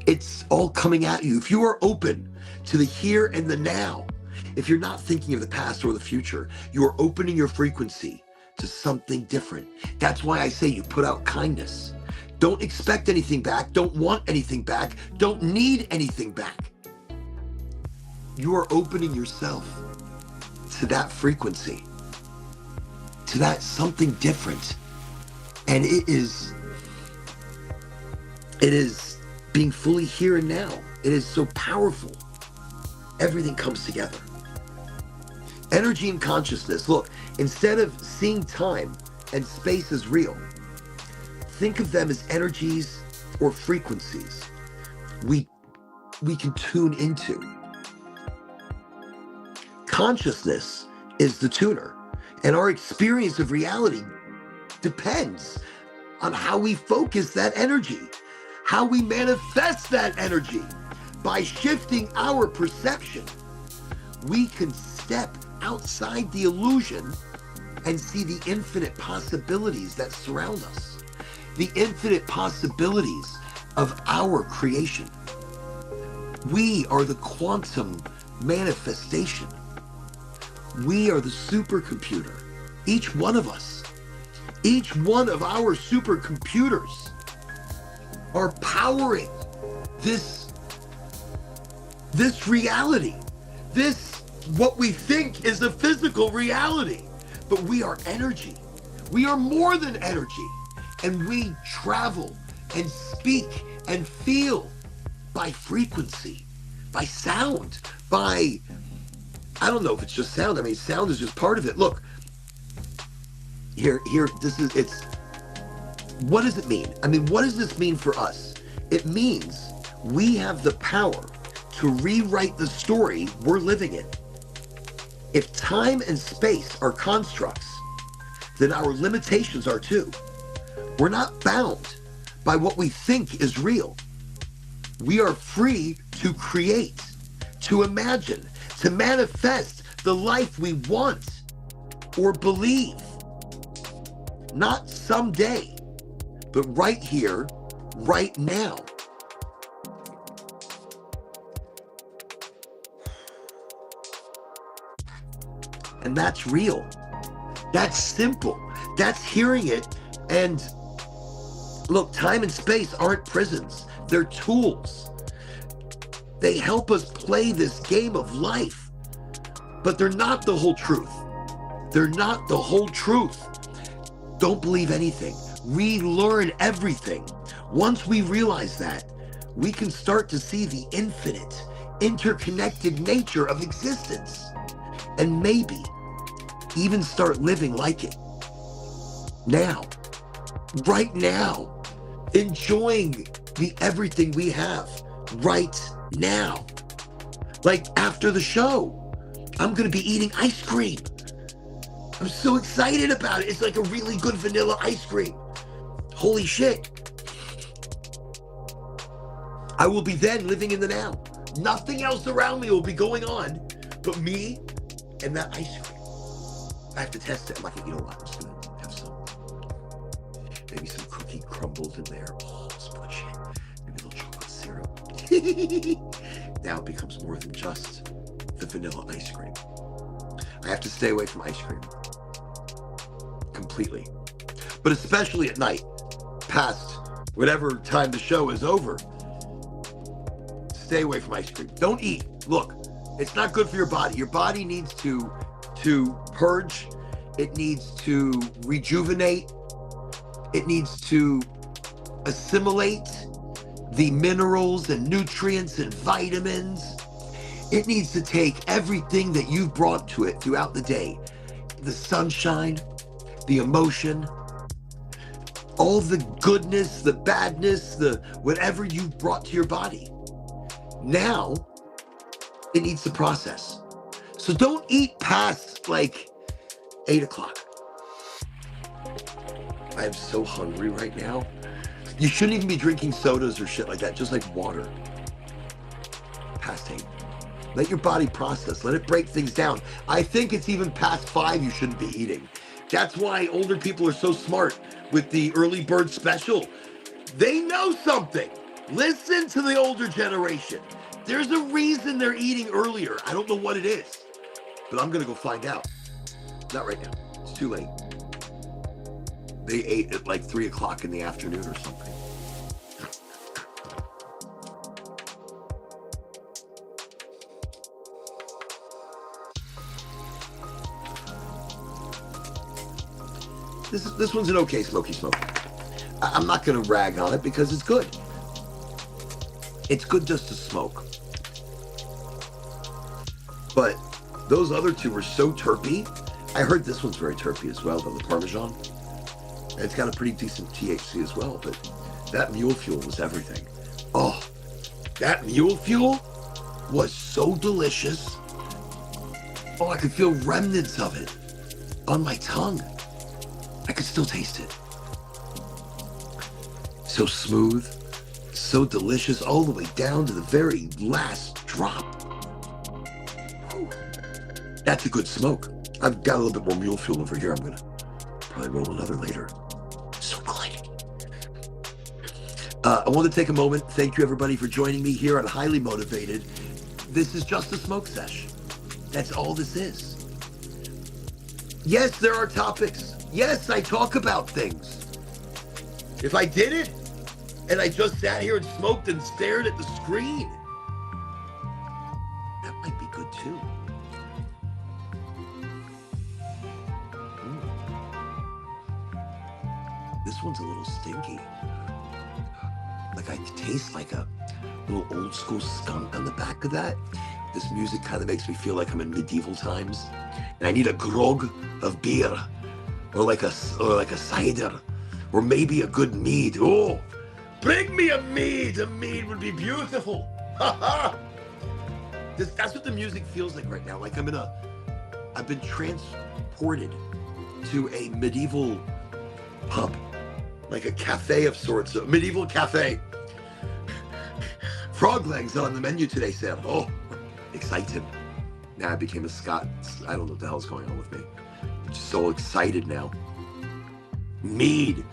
A: It's all coming at you. If you are open to the here and the now, if you're not thinking of the past or the future, you are opening your frequency to something different. That's why I say you put out kindness. Don't expect anything back. Don't want anything back. Don't need anything back. You are opening yourself to that frequency, to that something different. And it is being fully here and now. It is so powerful. Everything comes together. Energy and consciousness. Look, instead of seeing time and space as real, think of them as energies or frequencies we can tune into. Consciousness is the tuner, and our experience of reality depends on how we focus that energy, how we manifest that energy. By shifting our perception, we can step outside the illusion and see the infinite possibilities that surround us, the infinite possibilities of our creation. We are the quantum manifestation. We are the supercomputer. Each one of us, each one of our supercomputers are powering this reality, this what we think is a physical reality. But we are energy. We are more than energy. And we travel and speak and feel by frequency, by sound, by, I don't know if it's just sound. I mean, sound is just part of it. Look, here, what does it mean? I mean, what does this mean for us? It means we have the power to rewrite the story we're living in. If time and space are constructs, then our limitations are too. We're not bound by what we think is real. We are free to create, to imagine, to manifest the life we want or believe. Not someday, but right here, right now. And that's real. That's simple. That's hearing it. And look, time and space aren't prisons. They're tools. They help us play this game of life. But they're not the whole truth. They're not the whole truth. Don't believe anything. Relearn everything. Once we realize that, we can start to see the infinite, interconnected nature of existence. And maybe even start living like it. Now, right now, enjoying the everything we have right now. Like after the show, I'm gonna be eating ice cream. I'm so excited about it. It's like a really good vanilla ice cream. Holy shit. I will be then living in the now. Nothing else around me will be going on but me and that ice cream. I have to test it. I'm like, you know what? I'm just gonna have some, maybe some cookie crumbles in there. Oh, splashing. Maybe a little chocolate syrup. Now it becomes more than just the vanilla ice cream. I have to stay away from ice cream. Completely. But especially at night, past whatever time the show is over, stay away from ice cream. Don't eat. Look, it's not good for your body. Your body needs to purge. It needs to rejuvenate. It needs to assimilate the minerals and nutrients and vitamins. It needs to take everything that you've brought to it throughout the day. The sunshine, the emotion, all the goodness, the badness, the whatever you've brought to your body. Now, it needs to process. So don't eat past like 8 o'clock. I am so hungry right now. You shouldn't even be drinking sodas or shit like that, just like water. Past 8. Let your body process. Let it break things down. I think it's even past 5 you shouldn't be eating. That's why older people are so smart with the early bird special. They know something. Listen to the older generation. There's a reason they're eating earlier. I don't know what it is, but I'm gonna go find out. Not right now. It's too late. They ate at like 3 o'clock in the afternoon or something. this one's an okay smoky smoke. I'm not gonna rag on it because it's good. It's good just to smoke. But those other two were so terpy. I heard this one's very terpy as well, though, the Parmesan. And it's got a pretty decent THC as well, but that mule fuel was everything. Oh, that mule fuel was so delicious. Oh, I could feel remnants of it on my tongue. I could still taste it. So smooth, so delicious, all the way down to the very last drop. Whew. That's a good smoke. I've got a little bit more mule fuel over here. I'm gonna probably roll another later. So good. I want to take a moment. Thank you everybody for joining me here on Highly Motivated. This is just a smoke sesh. That's all this is. Yes, there are topics. Yes, I talk about things. If I did it, and I just sat here and smoked and stared at the screen, that might be good too. This one's a little stinky. Like I could taste like a little old school skunk on the back of that. This music kind of makes me feel like I'm in medieval times, and I need a grog of beer, or like a cider, or maybe a good mead. Oh, bring me a mead. A mead would be beautiful. Ha ha. That's what the music feels like right now. Like I've been transported to a medieval pub, like a cafe of sorts, a medieval cafe. Frog legs on the menu today, Sam. Oh, excited. Now I became a Scot. I don't know what the hell's going on with me. I'm just so excited now. Mead.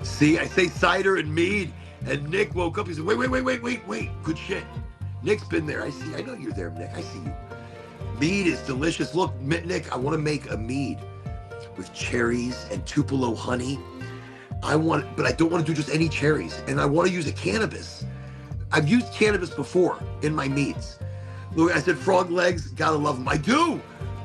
A: See, I say cider and mead, and Nick woke up. He said, wait. Good shit. Nick's been there. I see. I know you're there, Nick. I see you. Mead is delicious. Look, Nick, I want to make a mead with cherries and Tupelo honey. But I don't want to do just any cherries. And I want to use a cannabis. I've used cannabis before in my meads. Look, I said frog legs, gotta love them. I do.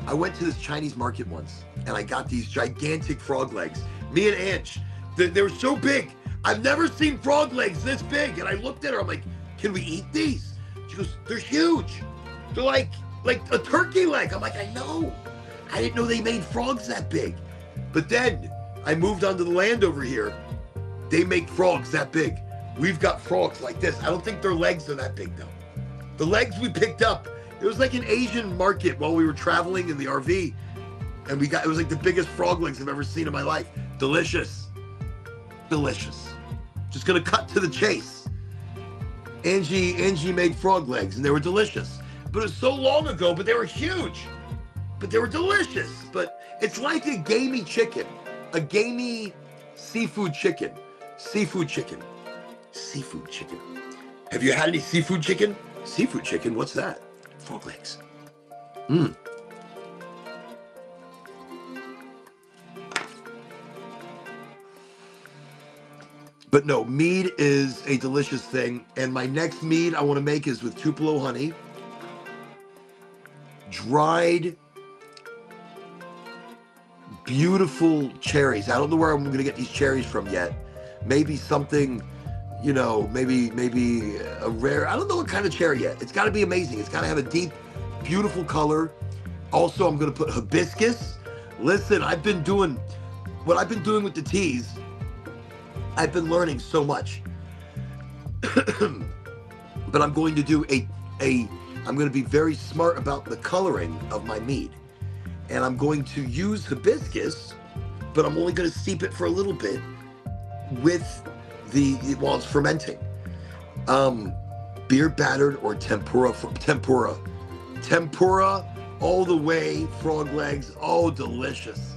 A: I went to this Chinese market once, and I got these gigantic frog legs. Me and Ange, they were so big. I've never seen frog legs this big. And I looked at her, I'm like, can we eat these? She goes, they're huge. They're like a turkey leg. I'm like, I know. I didn't know they made frogs that big. But then I moved onto the land over here. They make frogs that big. We've got frogs like this. I don't think their legs are that big though. The legs we picked up, it was like an Asian market while we were traveling in the RV. And it was like the biggest frog legs I've ever seen in my life. Delicious. Delicious. Just gonna cut to the chase. Angie made frog legs and they were delicious. But it was so long ago, but they were huge. But they were delicious. But it's like a gamey chicken. A gamey seafood chicken. Seafood chicken. Seafood chicken. Have you had any seafood chicken? Seafood chicken, what's that? Frog legs. But no, mead is a delicious thing. And my next mead I want to make is with Tupelo honey, dried, beautiful cherries. I don't know where I'm going to get these cherries from yet. Maybe something, maybe a rare, I don't know what kind of cherry yet. It's got to be amazing. It's got to have a deep, beautiful color. Also, I'm going to put hibiscus. Listen, what I've been doing with the teas, I've been learning so much. But I'm going to do I'm going to be very smart about the coloring of my mead. And I'm going to use hibiscus, but I'm only going to steep it for a little bit with while it's fermenting. Beer battered or tempura all the way, frog legs. Oh, delicious.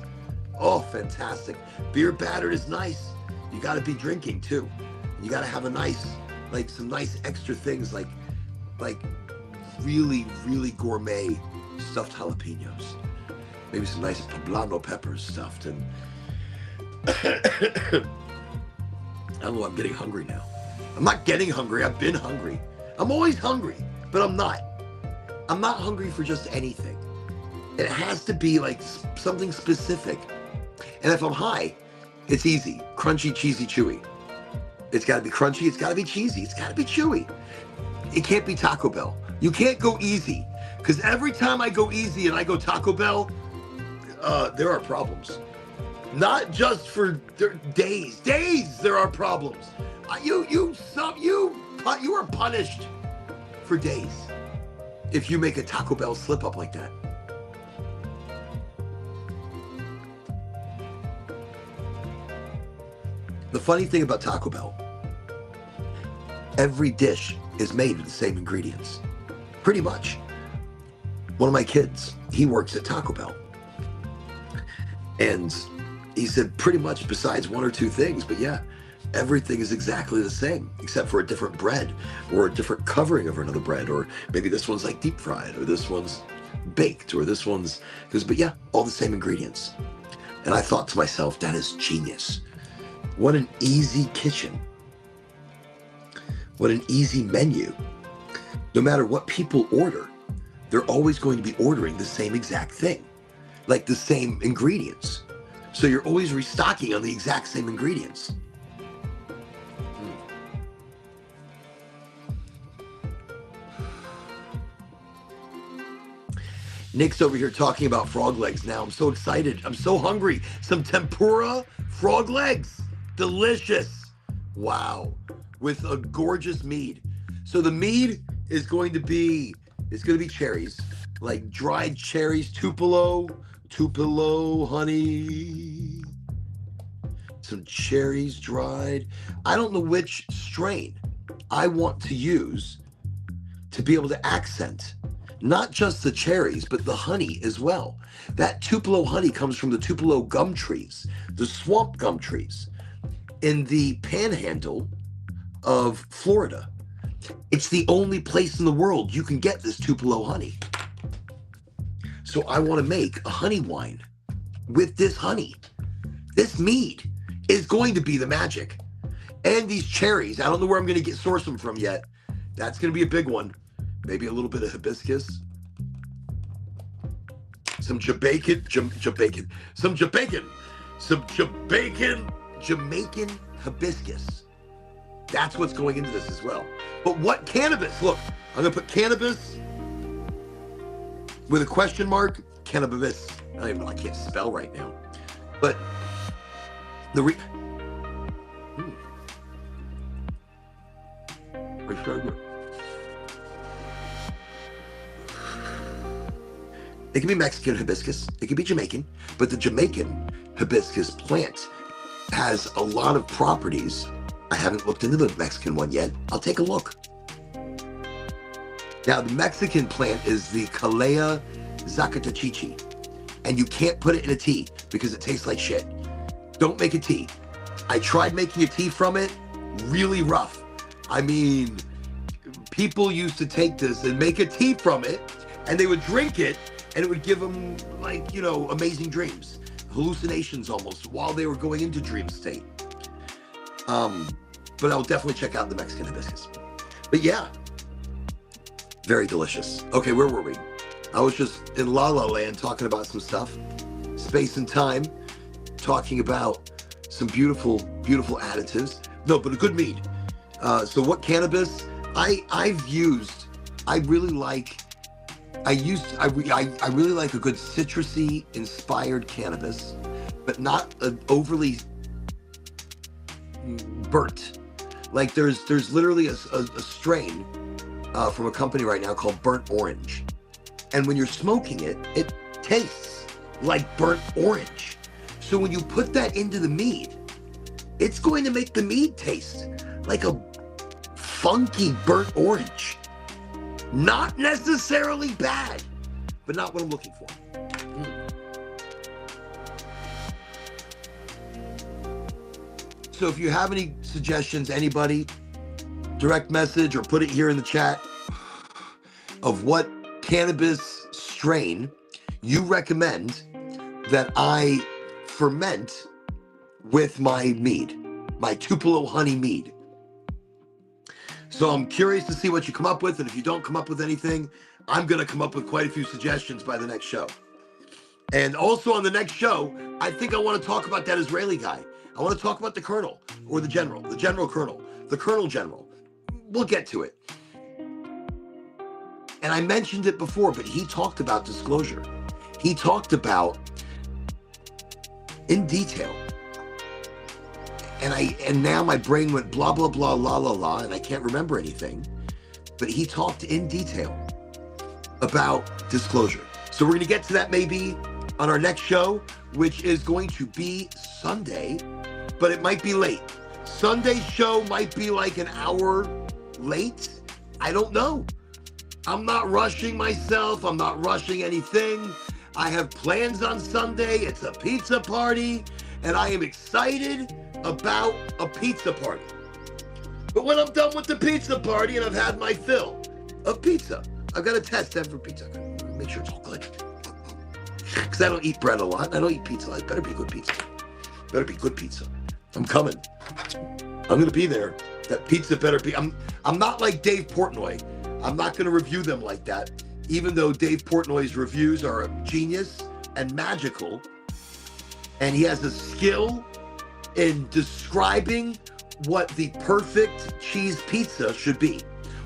A: Oh, fantastic. Beer battered is nice. You got to be drinking too. You got to have some nice extra things like really, really gourmet stuffed jalapenos. Maybe some nice poblano peppers stuffed. And I don't know, I'm getting hungry now. I'm not getting hungry, I've been hungry. I'm always hungry, but I'm not. I'm not hungry for just anything. It has to be like something specific. And if I'm high, It's easy. Crunchy, cheesy, chewy. It's got to be crunchy. It's got to be cheesy. It's got to be chewy. It can't be Taco Bell. You can't go easy, because every time I go easy and I go Taco Bell, there are problems. Not just for days. Days there are problems. You are punished for days if you make a Taco Bell slip up like that. The funny thing about Taco Bell, every dish is made with the same ingredients. Pretty much. One of my kids, he works at Taco Bell. And he said pretty much besides one or two things, but yeah, everything is exactly the same, except for a different bread or a different covering of another bread, or maybe this one's like deep fried, or this one's baked, or this one's, but yeah, all the same ingredients. And I thought to myself, that is genius. What an easy kitchen. What an easy menu. No matter what people order, they're always going to be ordering the same exact thing, like the same ingredients. So you're always restocking on the exact same ingredients. Nick's over here talking about frog legs now. I'm so excited. I'm so hungry. Some tempura frog legs. Delicious. Wow. With a gorgeous mead. So the mead is going to be, it's going to be cherries, like dried cherries, Tupelo honey. Some cherries dried. I don't know which strain I want to use to be able to accent not just the cherries, but the honey as well. That Tupelo honey comes from the Tupelo gum trees, the swamp gum trees in the panhandle of Florida. It's the only place in the world you can get this Tupelo honey. So I want to make a honey wine with this honey. This mead is going to be the magic. And these cherries, I don't know where I'm going to source them from yet. That's going to be a big one. Maybe a little bit of hibiscus. Some Jamaican hibiscus. That's what's going into this as well. But what cannabis? Look, I'm going to put cannabis with a question mark. Cannabis. I don't even know. I can't spell right now. But the It's so good. It can be Mexican hibiscus. It can be Jamaican. But the Jamaican hibiscus plant has a lot of properties. I haven't looked into the Mexican one yet. I'll take a look. Now, the Mexican plant is the Calea zacatachichi. And you can't put it in a tea because it tastes like shit. Don't make a tea. I tried making a tea from it. Really rough. I mean, people used to take this and make a tea from it, and they would drink it, and it would give them, like, you know, amazing dreams, hallucinations almost, while they were going into dream state. But I'll definitely check out the Mexican hibiscus. But yeah, very delicious. Okay, where were we? I was just in La La Land talking about some stuff, space and time, talking about some beautiful, beautiful additives. No, but a good mead. So what cannabis I really like a good citrusy inspired cannabis, but not overly burnt. Like there's literally a strain from a company right now called burnt orange. And when you're smoking it, it tastes like burnt orange. So when you put that into the mead, it's going to make the mead taste like a funky burnt orange. Not necessarily bad, but not what I'm looking for. So if you have any suggestions, anybody, direct message or put it here in the chat of what cannabis strain you recommend that I ferment with my mead, my Tupelo honey mead. So I'm curious to see what you come up with, and if you don't come up with anything, I'm going to come up with quite a few suggestions by the next show. And also on the next show, I think I want to talk about that Israeli guy. I want to talk about the colonel or the general colonel, the colonel general. We'll get to it. And I mentioned it before, but he talked about disclosure. He talked about in detail. And now my brain went blah, blah, blah, la, la, la, and I can't remember anything. But he talked in detail about disclosure. So we're going to get to that maybe on our next show, which is going to be Sunday, but it might be late. Sunday's show might be like an hour late. I don't know. I'm not rushing myself. I'm not rushing anything. I have plans on Sunday. It's a pizza party, and I am excited about a pizza party. But when I'm done with the pizza party and I've had my fill of pizza, I've got to test every pizza. I've got to make sure it's all good. Because I don't eat bread a lot. I don't eat pizza. It better be good pizza. Better be good pizza. I'm coming. I'm going to be there. That pizza better be. I'm not like Dave Portnoy. I'm not going to review them like that. Even though Dave Portnoy's reviews are genius and magical. And he has a skill in describing what the perfect cheese pizza should be,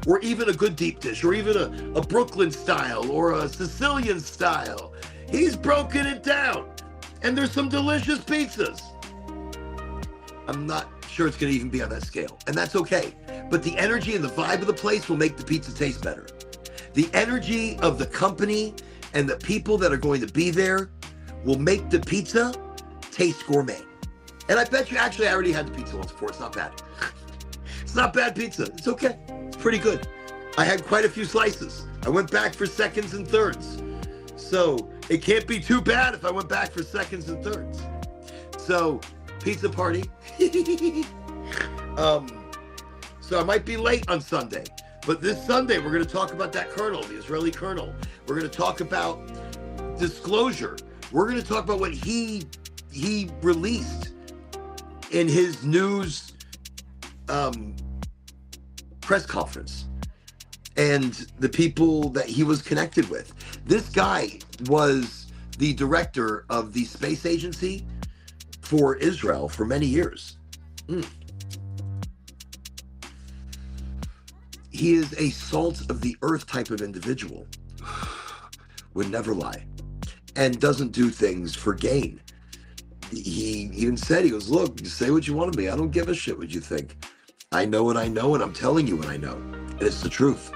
A: or even a good deep dish, or even a Brooklyn style or a Sicilian style. He's broken it down, and there's some delicious pizzas. I'm not sure it's going to even be on that scale, and that's okay. But the energy and the vibe of the place will make the pizza taste better. The energy of the company and the people that are going to be there will make the pizza taste gourmet. And I bet you, actually, I already had the pizza once before. It's not bad. It's not bad pizza. It's okay. It's pretty good. I had quite a few slices. I went back for seconds and thirds. So it can't be too bad if I went back for seconds and thirds. So pizza party. So I might be late on Sunday. But this Sunday, we're going to talk about that colonel, the Israeli colonel. We're going to talk about disclosure. We're going to talk about what he released in his news press conference and the people that he was connected with. This guy was the director of the space agency for Israel for many years. He is a salt of the earth type of individual, would never lie, and doesn't do things for gain. He even said, he goes, look, you say what you want to be. I don't give a shit what you think. I know what I know, and I'm telling you what I know. And it's the truth.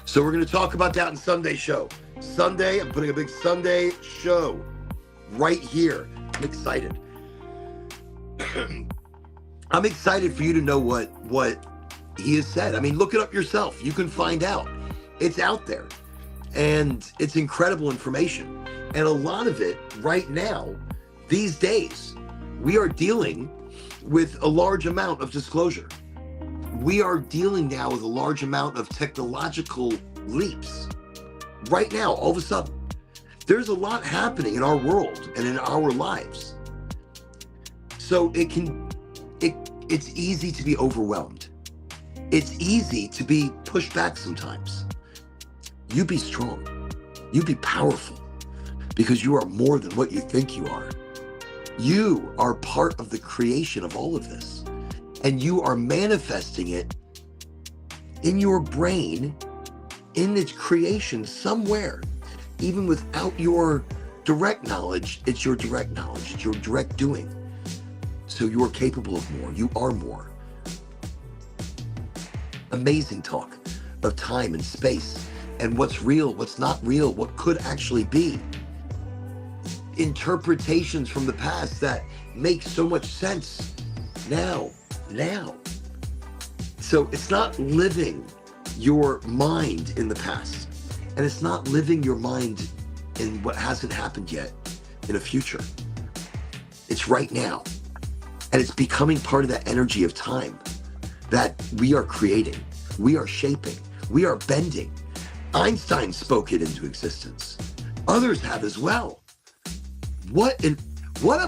A: So we're going to talk about that in Sunday's show. Sunday, I'm putting a big Sunday show right here. I'm excited. I'm excited for you to know what he has said. I mean, look it up yourself. You can find out. It's out there. And it's incredible information. And a lot of it right now, these days, we are dealing with a large amount of disclosure. We are dealing now with a large amount of technological leaps. Right now, all of a sudden, there's a lot happening in our world and in our lives. So it's easy to be overwhelmed. It's easy to be pushed back sometimes. You be strong. You be powerful, because you are more than what you think you are. You are part of the creation of all of this, and you are manifesting it in your brain, in its creation somewhere. Even without your direct knowledge, it's your direct knowledge, it's your direct doing. So you are capable of more. You are more. Amazing talk of time and space and what's real, what's not real, what could actually be. Interpretations from the past that make so much sense now. So it's not living your mind in the past, and it's not living your mind in what hasn't happened yet in a future. It's right now, and it's becoming part of that energy of time that we are creating, we are shaping, we are bending. Einstein spoke it into existence. Others have as well. What a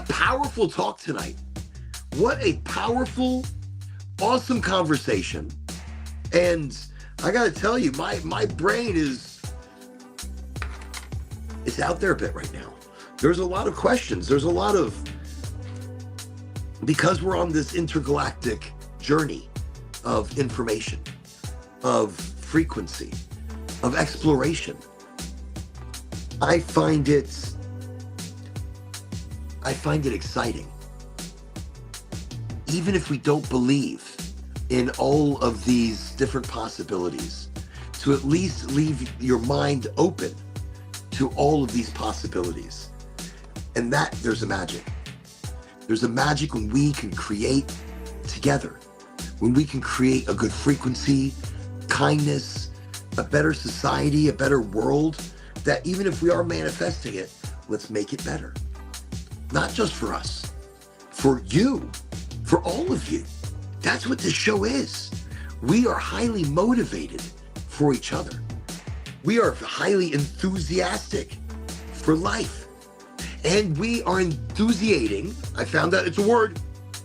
A: powerful talk tonight. What a powerful, awesome conversation. And I gotta tell you, my brain it's out there a bit right now. There's a lot of questions. There's a lot of because we're on this intergalactic journey of information, of frequency, of exploration, I find it exciting. Even if we don't believe in all of these different possibilities, to at least leave your mind open to all of these possibilities. And that there's a magic. There's a magic when we can create together, when we can create a good frequency, kindness, a better society, a better world, that even if we are manifesting it, let's make it better. Not just for us, for you, for all of you. That's what this show is. We are highly motivated for each other. We are highly enthusiastic for life. And we are enthusiating. I found out it's a word.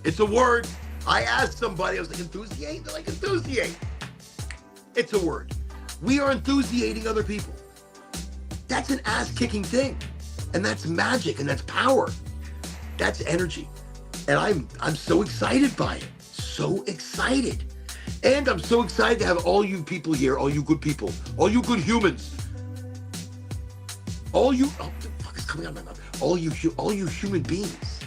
A: It's a word. I asked somebody, I was like, enthusiate? They're like, enthusiate. It's a word. We are enthusiating other people. That's an ass-kicking thing. And that's magic, and that's power. That's energy. And I'm so excited by it. So excited. And I'm so excited to have all you people here, all you good people, all you good humans. What the fuck is coming out of my mouth? All you human beings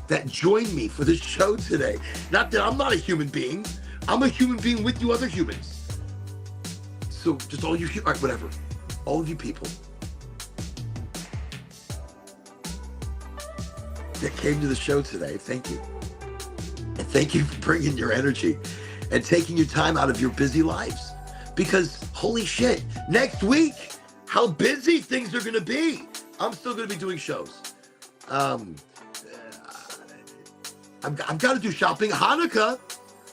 A: that join me for this show today. Not that I'm not a human being. I'm a human being with you other humans. So just all you, all right, whatever. All of you people that came to the show today, thank you. And thank you for bringing your energy and taking your time out of your busy lives. Because holy shit, next week, how busy things are gonna be. I'm still gonna be doing shows. I've got to do shopping. Hanukkah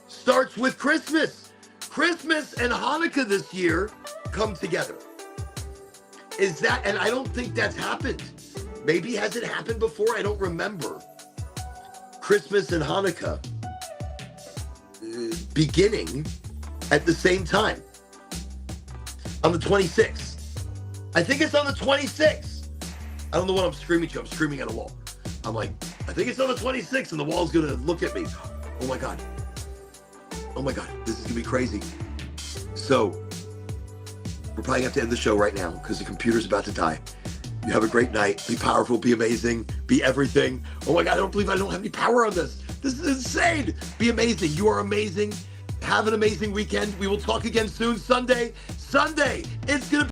A: starts with Christmas. Christmas and Hanukkah this year come together. And I don't think that's happened. Maybe has it happened before? I don't remember. Christmas and Hanukkah beginning at the same time on the 26th. I think it's on the 26th. I don't know what I'm screaming to. I'm screaming at a wall. I'm like, I think it's on the 26th, and the wall's gonna look at me. Oh my God. Oh my God, this is gonna be crazy. So we're probably gonna have to end the show right now because the computer's about to die. You have a great night. Be powerful, be amazing, be everything. Oh my God, I don't believe I don't have any power on this. This is insane. Be amazing. You are amazing. Have an amazing weekend. We will talk again soon. Sunday, it's gonna be